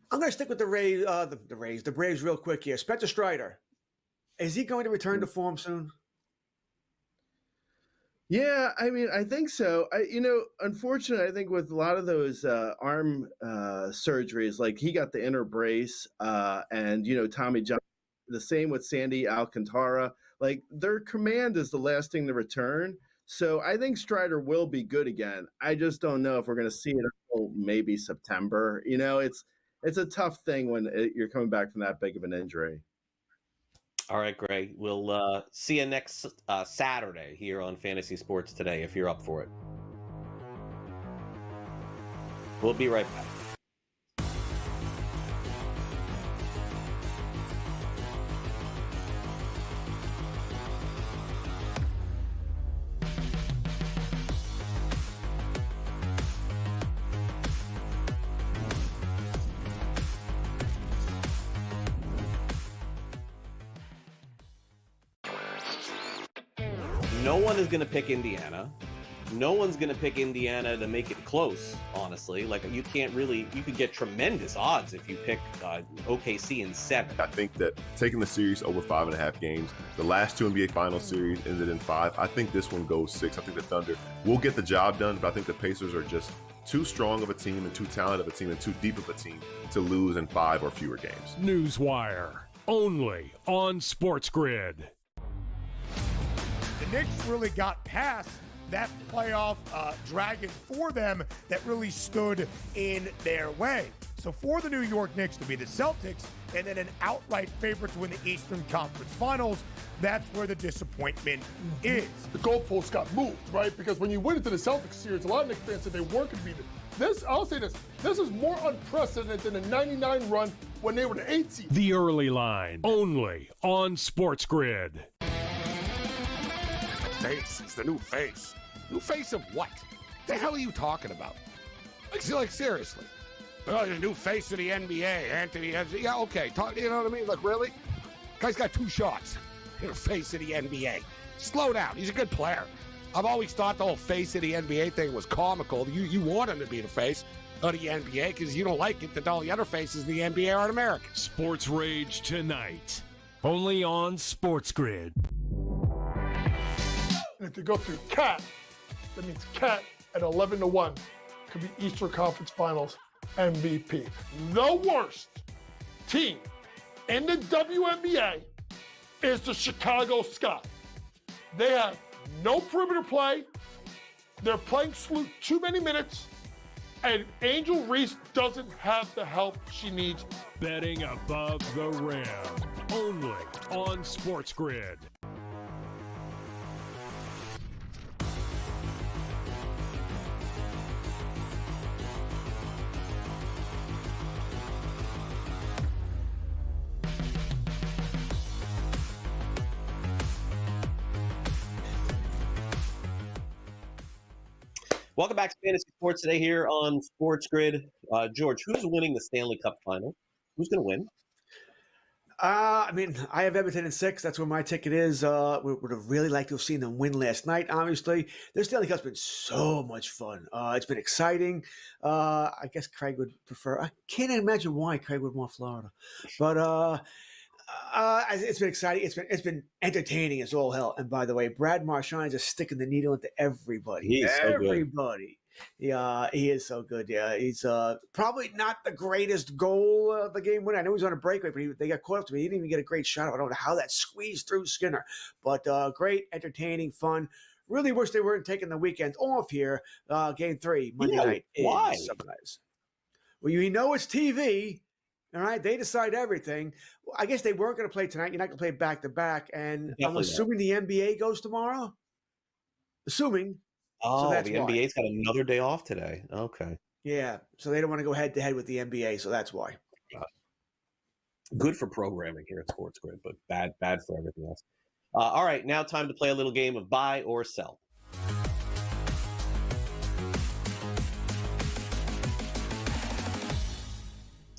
I'm going to stick with the Rays, the Braves real quick here. Spencer Strider, is he going to return to form soon? Yeah, I mean, I think so. Unfortunately, I think with a lot of those arm surgeries, like he got the inner brace, and Tommy John, the same with Sandy Alcantara. Like their command is the last thing to return. So I think Strider will be good again. I just don't know if we're going to see it until maybe September. It's a tough thing when you're coming back from that big of an injury. All right, Greg. We'll see you next Saturday here on Fantasy Sports Today if you're up for it. We'll be right back. No one is going to pick Indiana. no one's going to pick Indiana to make it close, honestly. Like, you could get tremendous odds if you pick OKC in 7. I think that taking the series over 5.5 games, the last 2 NBA Finals series ended in 5. I think this one goes 6. I think the Thunder will get the job done, but I think the Pacers are just too strong of a team and too talented of a team and too deep of a team to lose in 5 or fewer games. Newswire, only on SportsGrid. The Knicks really got past that playoff dragon for them that really stood in their way. So for the New York Knicks to be the Celtics and then an outright favorite to win the Eastern Conference Finals, that's where the disappointment is. The goalposts got moved, right? Because when you went into the Celtics series, a lot of Knicks fans said they weren't going to beat it. I'll say this is more unprecedented than the 99 run when they were the 8th seed. The Early Line, only on SportsGrid. Face is the new face. New face of what? The hell are you talking about? Like seriously. Oh, the new face of the NBA, Anthony. Yeah, okay. You know what I mean? Look, really? Guy's got 2 shots. You're the face of the NBA. Slow down. He's a good player. I've always thought the whole face of the NBA thing was comical. You want him to be the face of the NBA because you don't like it that all the other faces of the NBA aren't American. Sports Rage tonight, only on SportsGrid. And if they go through Cat, that means Cat at 11-1 could be Eastern Conference Finals MVP. The worst team in the WNBA is the Chicago Sky. They have no perimeter play. They're playing too many minutes. And Angel Reese doesn't have the help she needs. Betting above the rim, only on SportsGrid. Welcome back to Fantasy Sports today here on SportsGrid. George, who's winning the Stanley Cup final? Who's going to win? I have Everton in 6. That's where my ticket is. Would have really liked to have seen them win last night, obviously. Their Stanley Cup's been so much fun. It's been exciting. I guess Craig would prefer. I can't imagine why Craig would want Florida. But it's been exciting. It's been entertaining as all hell. And by the way, Brad Marchand is sticking the needle into everybody. Everybody. Yeah, he is so good. Yeah, he's probably not the greatest goal of the game winner. I know he's on a breakaway, but they got caught up to me. He didn't even get a great shot. I don't know how that squeezed through Skinner. But great, entertaining, fun. Really wish they weren't taking the weekend off here. Game 3, Monday night. Why? Sunrise. Well, you know it's TV. All right, they decide everything. Well, I guess they weren't going to play tonight. You're not going to play back-to-back. And Definitely I'm assuming the NBA goes tomorrow? Assuming. Oh, that's the why. NBA's got another day off today. Okay. Yeah, so they don't want to go head-to-head with the NBA, so that's why. Good for programming here at SportsGrid, but bad for everything else. All right, now time to play a little game of buy or sell.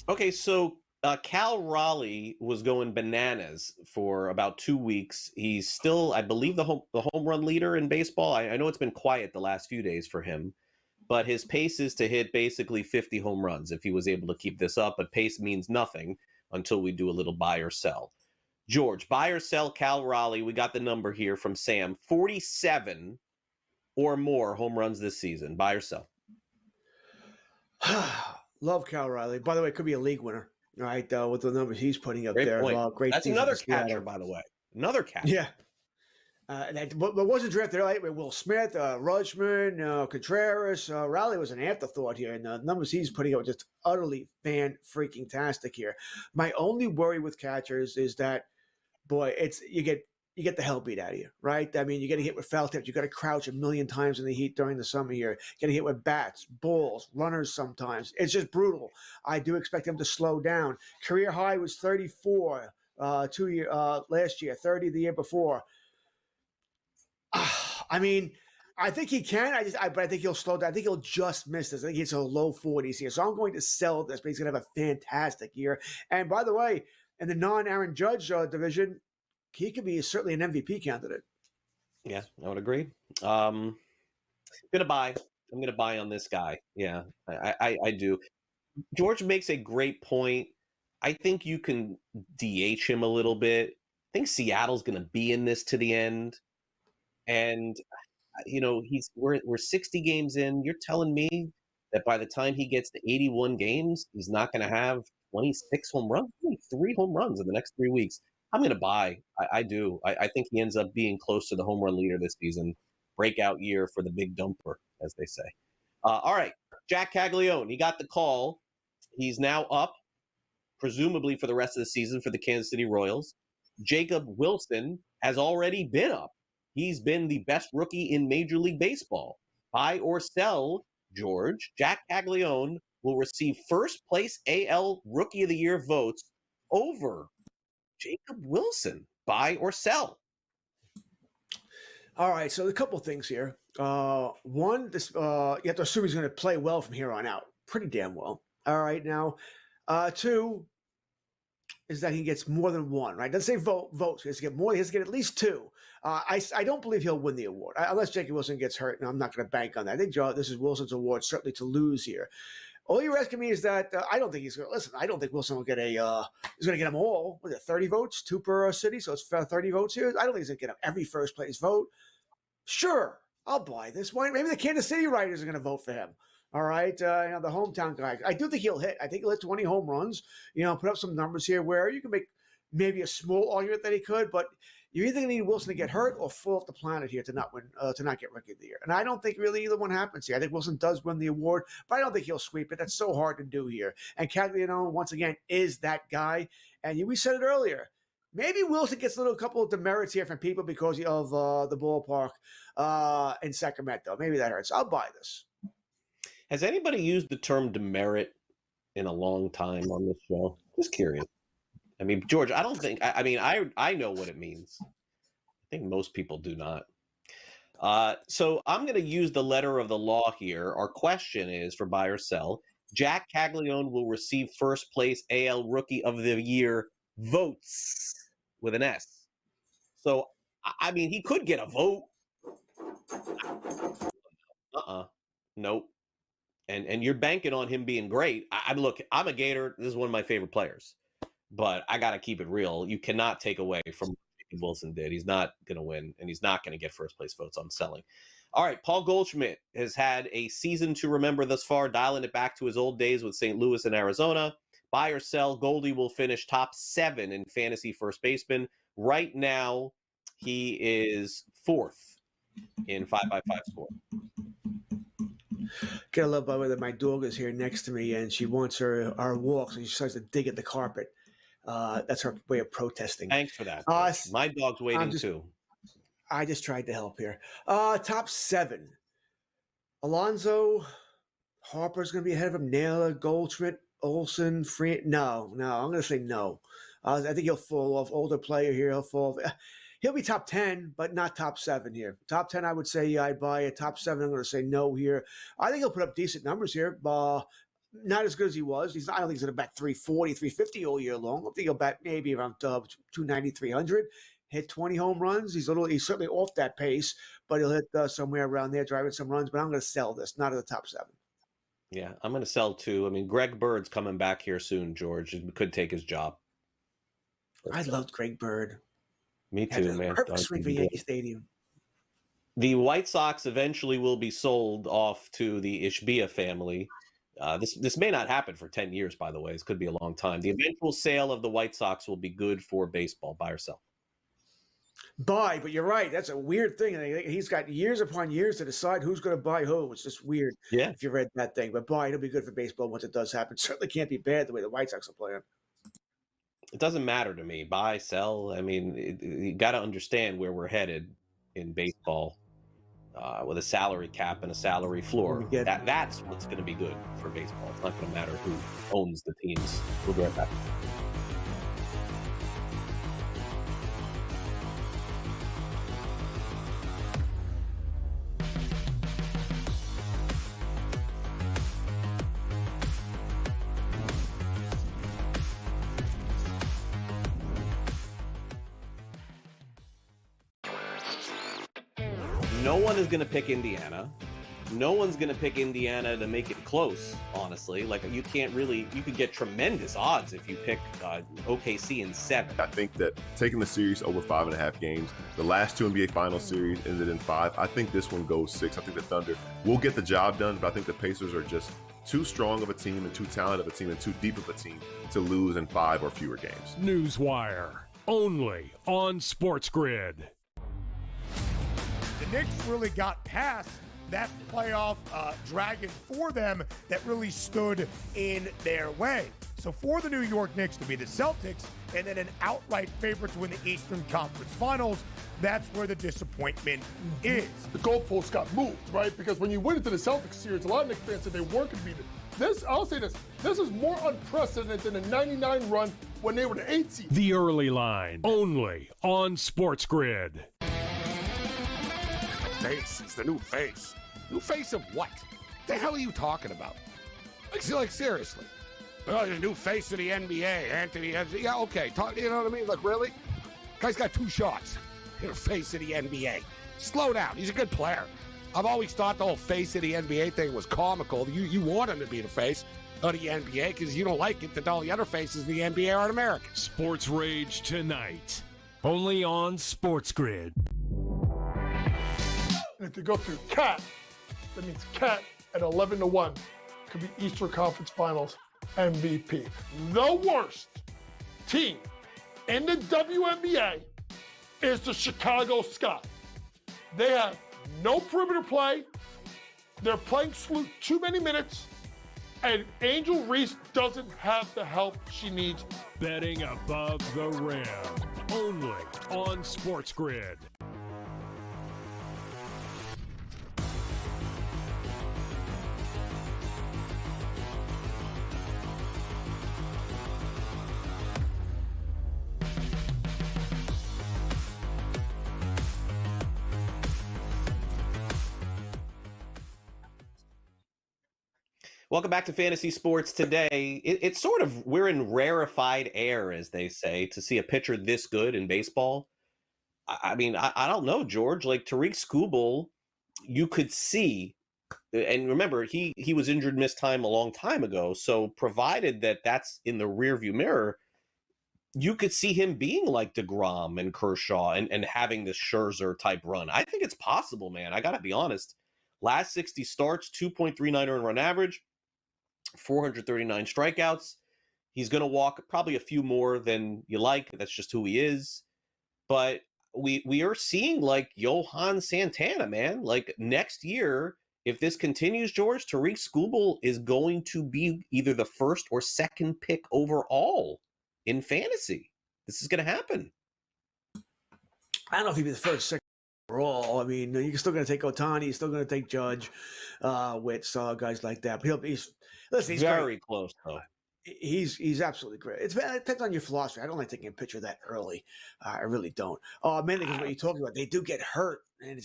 Okay, so Cal Raleigh was going bananas for about 2 weeks. He's still, I believe, the home run leader in baseball. I know it's been quiet the last few days for him, but his pace is to hit basically 50 home runs if he was able to keep this up. But pace means nothing until we do a little buy or sell. George, buy or sell Cal Raleigh? We got the number here from Sam. 47 or more home runs this season. Buy or sell? Love Cal Raleigh. By the way, it could be a league winner, right? With the numbers he's putting up there. Point. Great. That's another catcher, by the way. Another catcher. Yeah. But wasn't drafted like Will Smith, Rutschman, Contreras. Raleigh was an afterthought here, and the numbers he's putting up are just utterly fan-freaking-tastic here. My only worry with catchers is that, boy, you get the hell beat out of you, right? I mean, you get hit with foul tips. You got to crouch a million times in the heat during the summer here. You get hit with bats, balls, runners sometimes. It's just brutal. I do expect him to slow down. Career high was 34 last year, 30 the year before. I mean, I think he can. But I think he'll slow down. I think he'll just miss this. I think he's in the low 40s here. So I'm going to sell this, but he's going to have a fantastic year. And by the way, in the non-Aaron Judge division, he could be certainly an MVP candidate. Yeah, I would agree. I'm gonna buy on this guy. Yeah, I do. George makes a great point. I think you can DH him a little bit. I think Seattle's gonna be in this to the end, and we're 60 games in. You're telling me that by the time he gets to 81 games, he's not going to have 26 home runs, 3 home runs in the next 3 weeks. I'm going to buy. I do. I think he ends up being close to the home run leader this season. Breakout year for the big dumper, as they say. All right, Jack Caglione, he got the call. He's now up, presumably for the rest of the season for the Kansas City Royals. Jacob Wilson has already been up. He's been the best rookie in Major League Baseball. Buy or sell, George. Jack Caglione will receive first place AL Rookie of the Year votes over Jacob Wilson. Buy or sell. All right, so a couple things here. One, this you have to assume he's going to play well from here on out, pretty damn well. All right, now, two is that he gets more than one. Right? Doesn't say votes. He has to get more. He has to get at least two. I don't believe he'll win the award unless Jacob Wilson gets hurt, and I'm not going to bank on that. I think this is Wilson's award, certainly to lose here. All you're asking me is that I don't think he's going to listen. I don't think Wilson will get he's going to get them all. What is it, 30 votes, 2 per city, so it's 30 votes here. I don't think he's going to get every first place vote. Sure, I'll buy this one. Maybe the Kansas City writers are going to vote for him. All right, the hometown guy. I do think he'll hit. I think he'll hit 20 home runs. Put up some numbers here where you can make maybe a small argument that he could, but you either need Wilson to get hurt or fall off the planet here to not win, to not get Rookie of the Year. And I don't think really either one happens here. I think Wilson does win the award, but I don't think he'll sweep it. That's so hard to do here. And Caglione, once again, is that guy. And we said it earlier. Maybe Wilson gets a couple of demerits here from people because of the ballpark in Sacramento. Maybe that hurts. I'll buy this. Has anybody used the term demerit in a long time on this show? Just curious. I mean, George, I don't think. I know what it means. I think most people do not. So I'm going to use the letter of the law here. Our question is for buy or sell. Jack Caglione will receive first place AL Rookie of the Year votes with an S. So, I mean, he could get a vote. Nope. And you're banking on him being great. Look, I'm a Gator. This is one of my favorite players. But I got to keep it real. You cannot take away from what Jacob Wilson did. He's not going to win, and he's not going to get first place votes. I'm selling. All right, Paul Goldschmidt has had a season to remember thus far, dialing it back to his old days with St. Louis and Arizona. Buy or sell, Goldie will finish top 7 in fantasy first baseman. Right now, he is 4th in 5x5 score. Get a love by whether my dog is here next to me and she wants our walks and she starts to dig at the carpet. That's her way of protesting. Thanks for that. My dog's waiting too. I just tried to help here. Top 7. Alonso, Harper's going to be ahead of him. Naylor, Goldschmidt, Olsen, Free. No, I'm going to say no. I think he'll fall off. Older player here, he'll fall off. He'll be top 10, but not top 7 here. Top 10, I would say I'd buy it. Top 7, I'm going to say no here. I think he'll put up decent numbers here. Not as good as he was. I don't think he's going to bat 340, 350 all year long. I think he'll bat maybe around 290, 300. Hit 20 home runs. He's certainly off that pace, but he'll hit somewhere around there, driving some runs. But I'm going to sell this, not at the top 7. Yeah, I'm going to sell too. I mean, Greg Bird's coming back here soon, George. He could take his job. I loved Greg Bird. Me too, man. Perfect swing for Yankee Stadium. The White Sox eventually will be sold off to the Ishbia family. This may not happen for 10 years, by the way. This could be a long time. The eventual sale of the White Sox will be good for baseball. Buy or sell? Buy, but you're right. That's a weird thing. He's got years upon years to decide who's going to buy who. It's just weird. Yeah. If you read that thing. But buy, it'll be good for baseball once it does happen. Certainly can't be bad the way the White Sox are playing. It doesn't matter to me. Buy, sell. I mean, you got to understand where we're headed in baseball with a salary cap and a salary floor. That's what's going to be good for baseball. It's not going to matter who owns the teams. We'll be right back. No one is going to pick Indiana. no one's going to pick Indiana to make it close, honestly. Like, you could get tremendous odds if you pick OKC in 7. I think that taking the series over 5.5 games, the last 2 NBA Finals series ended in 5. I think this one goes 6. I think the Thunder will get the job done, but I think the Pacers are just too strong of a team and too talented of a team and too deep of a team to lose in 5 or fewer games. Newswire, only on SportsGrid. The Knicks really got past that playoff dragon for them that really stood in their way. So for the New York Knicks to be the Celtics and then an outright favorite to win the Eastern Conference Finals, that's where the disappointment is. The goalposts got moved, right? Because when you went into the Celtics series, a lot of Knicks fans said they weren't going to beat it. I'll say this is more unprecedented than the 99 run when they were the 8th seed. The Early Line, only on SportsGrid. Face is the new face. New face of what? The hell are you talking about? Like seriously. Oh, the new face of the NBA, Anthony. Yeah, okay. You know what I mean? Like, really? Guy's got 2 shots. You're face of the NBA. Slow down. He's a good player. I've always thought the whole face of the NBA thing was comical. You want him to be the face of the NBA because you don't like it that all the other faces in the NBA aren't American. Sports Rage tonight, only on SportsGrid. And if they go through Cat, that means Cat at 11-1 could be Eastern Conference Finals MVP. The worst team in the WNBA is the Chicago Sky. They have no perimeter play. They're playing Sloot too many minutes. And Angel Reese doesn't have the help she needs. Betting above the rim, only on SportsGrid. Welcome back to Fantasy Sports Today. It's sort of, we're in rarefied air, as they say, to see a pitcher this good in baseball. I mean, I don't know, George. Like, Tariq Skubal, you could see, and remember, he was injured, missed time a long time ago. So provided that that's in the rearview mirror, you could see him being like DeGrom and Kershaw and having this Scherzer type run. I think it's possible, man. I got to be honest. Last 60 starts, 2.39 earned run average, 439 strikeouts. He's going to walk probably a few more than you like. That's just who he is. But we are seeing like Johan Santana, man. Like, next year, if this continues, George, Tariq Skubal is going to be either the first or second pick overall in fantasy. This is going to happen. I don't know if he'd be the first, second overall. I mean, you're still going to take Ohtani. You're still going to take Judge, Witts, guys like that. But he's very great. close, though. He's absolutely great. It depends on your philosophy. I don't like taking a picture that early. I really don't. Mainly because what you're talking about, they do get hurt, and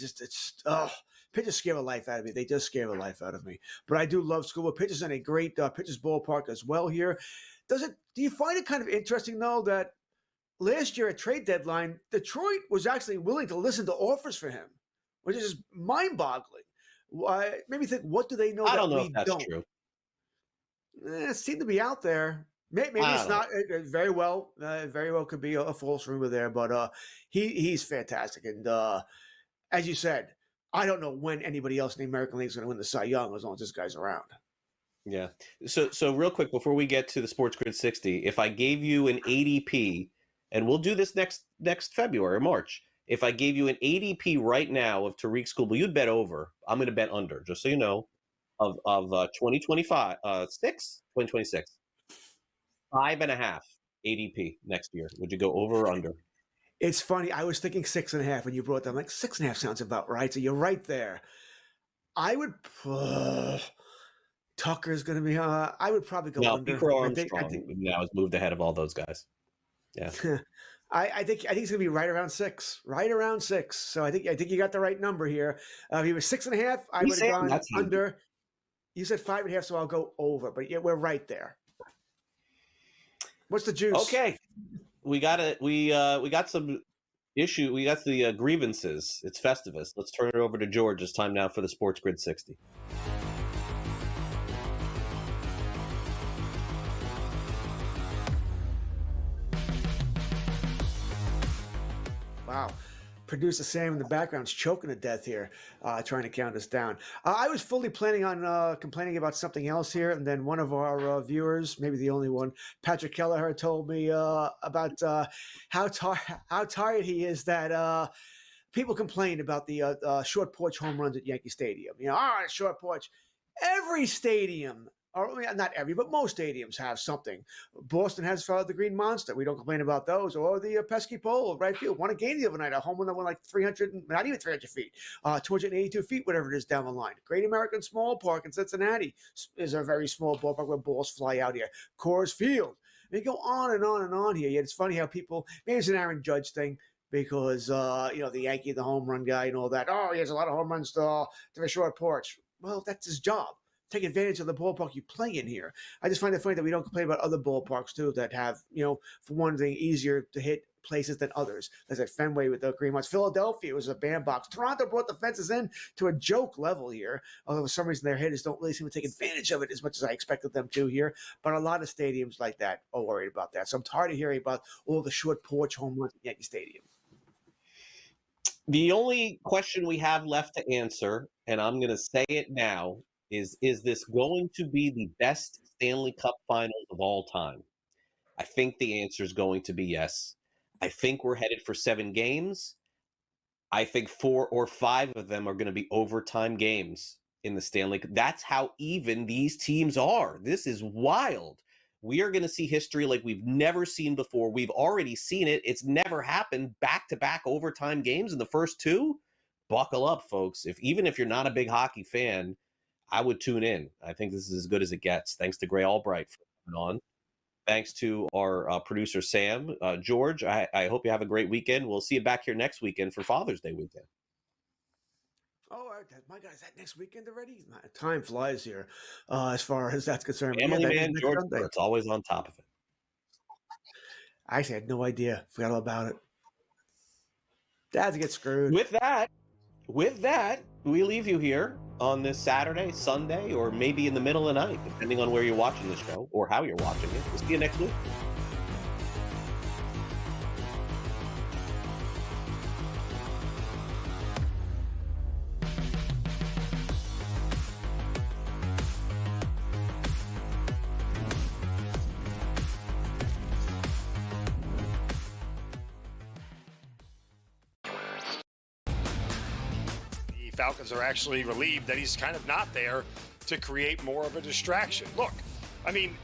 pitchers scare the life out of me. They just scare the life out of me. But I do love Skubal. Pitchers in a great pitchers ballpark as well here. Do you find it kind of interesting though that last year at trade deadline, Detroit was actually willing to listen to offers for him, which is just mind-boggling. Made me think, what do they know I that don't know we if that's don't? true. It seemed to be out there. Maybe it's not. Very well could be a false rumor there, but he's fantastic. And as you said, I don't know when anybody else in the American League is going to win the Cy Young as long as this guy's around. Yeah. So real quick, before we get to the SportsGrid 60, if I gave you an ADP, and we'll do this next February or March, if I gave you an ADP right now of Tariq Skubal, you'd bet over. I'm going to bet under, just so you know, of 2025, 2026. 5.5 ADP next year. Would you go over or under? It's funny. I was thinking 6.5 when you brought that. I'm like, 6.5 sounds about right. So you're right there. I would. Tucker's going to be. I would probably go under. Pico Armstrong now has moved ahead of all those guys. Yeah. I think it's going to be right around 6. Right around 6. So I think you got the right number here. If he was 6.5, I would have gone under. You said 5.5, so I'll go over. But yeah, we're right there. What's the juice? Okay. We got some issue. We got the grievances. It's Festivus. Let's turn it over to George. It's time now for the Sports Grid 60. Wow. Producer Sam in the background's choking to death here, trying to count us down. I was fully planning on complaining about something else here, and then one of our viewers, maybe the only one, Patrick Kelleher, told me about how tired he is that people complain about the short porch home runs at Yankee Stadium. Short porch. Every stadium, or not every, but most stadiums have something. Boston has the Green Monster. We don't complain about those. Or the pesky pole, right field. Won a game the other night, a home run that went like 300, not even 300 feet, 282 feet, whatever it is down the line. Great American Small Park in Cincinnati is a very small ballpark where balls fly out here. Coors Field. And you go on and on and on here. Yet it's funny how people, maybe it's an Aaron Judge thing, because, the Yankee, the home run guy and all that. Oh, he has a lot of home runs to the short porch. Well, that's his job. Take advantage of the ballpark you play in here. I just find it funny that we don't complain about other ballparks too that have, for one thing, easier to hit places than others. There's like Fenway with the green ones. Philadelphia was a bandbox. Toronto brought the fences in to a joke level here. Although for some reason their hitters don't really seem to take advantage of it as much as I expected them to here. But a lot of stadiums like that are worried about that. So I'm tired of hearing about all the short porch home runs at Yankee Stadium. The only question we have left to answer, and I'm going to say it now, is this going to be the best Stanley Cup Finals of all time? I think the answer is going to be yes. I think we're headed for 7 games. I think 4 or 5 of them are going to be overtime games in the Stanley Cup. That's how even these teams are. This is wild. We are going to see history like we've never seen before. We've already seen it. It's never happened. Back-to-back overtime games in the first 2. Buckle up, folks. Even if you're not a big hockey fan, I would tune in. I think this is as good as it gets. Thanks to Gray Albright for coming on. Thanks to our producer, Sam. George, I hope you have a great weekend. We'll see you back here next weekend for Father's Day weekend. Oh, my God, is that next weekend already? Time flies here as far as that's concerned. Family man, George Kurtz, always on top of it. I actually had no idea. Forgot all about it. Dads get screwed. With that, we leave you here on this Saturday, Sunday, or maybe in the middle of the night, depending on where you're watching the show or how you're watching it. We'll see you next week. Falcons are actually relieved that he's kind of not there to create more of a distraction. Look, I mean,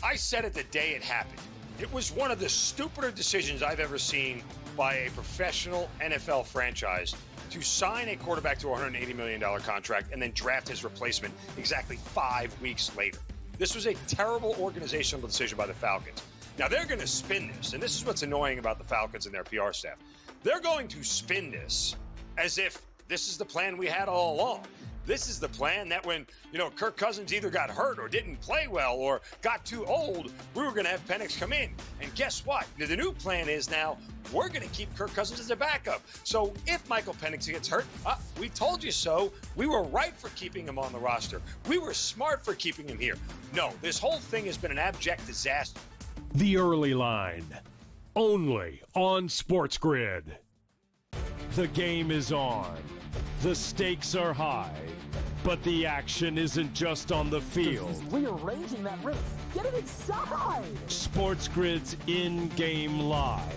I said it the day it happened. It was one of the stupider decisions I've ever seen by a professional NFL franchise to sign a quarterback to a $180 million contract and then draft his replacement exactly 5 weeks later. This was a terrible organizational decision by the Falcons. Now, they're going to spin this, and this is what's annoying about the Falcons and their PR staff. They're going to spin this as if this is the plan we had all along. This is the plan that when, Kirk Cousins either got hurt or didn't play well or got too old, we were going to have Penix come in. And guess what? The new plan is now we're going to keep Kirk Cousins as a backup. So if Michael Penix gets hurt, we told you so. We were right for keeping him on the roster. We were smart for keeping him here. No, this whole thing has been an abject disaster. The Early Line, only on SportsGrid. The game is on. The stakes are high, but the action isn't just on the field. He's rearranging that rhythm. Get it inside! SportsGrid's in-game live.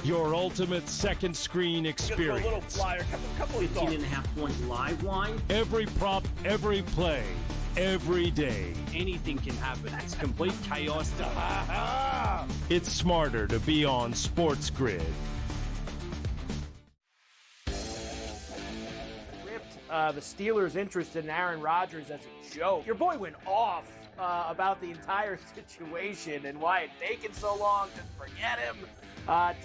Your ultimate second screen experience. A little flyer, couple 18.5 point live line. Every prop, every play, every day. Anything can happen. It's complete chaos. It's smarter to be on SportsGrid. The Steelers' interested in Aaron Rodgers as a joke. Your boy went off about the entire situation and why it taken so long to forget him.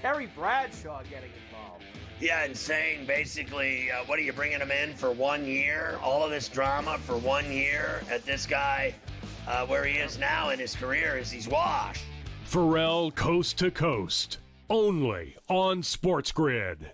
Terry Bradshaw getting involved. Yeah, insane. Basically, what are you bringing him in for 1 year? All of this drama for 1 year at this guy, where he is now in his career is he's washed. Pharrell coast to coast, only on SportsGrid.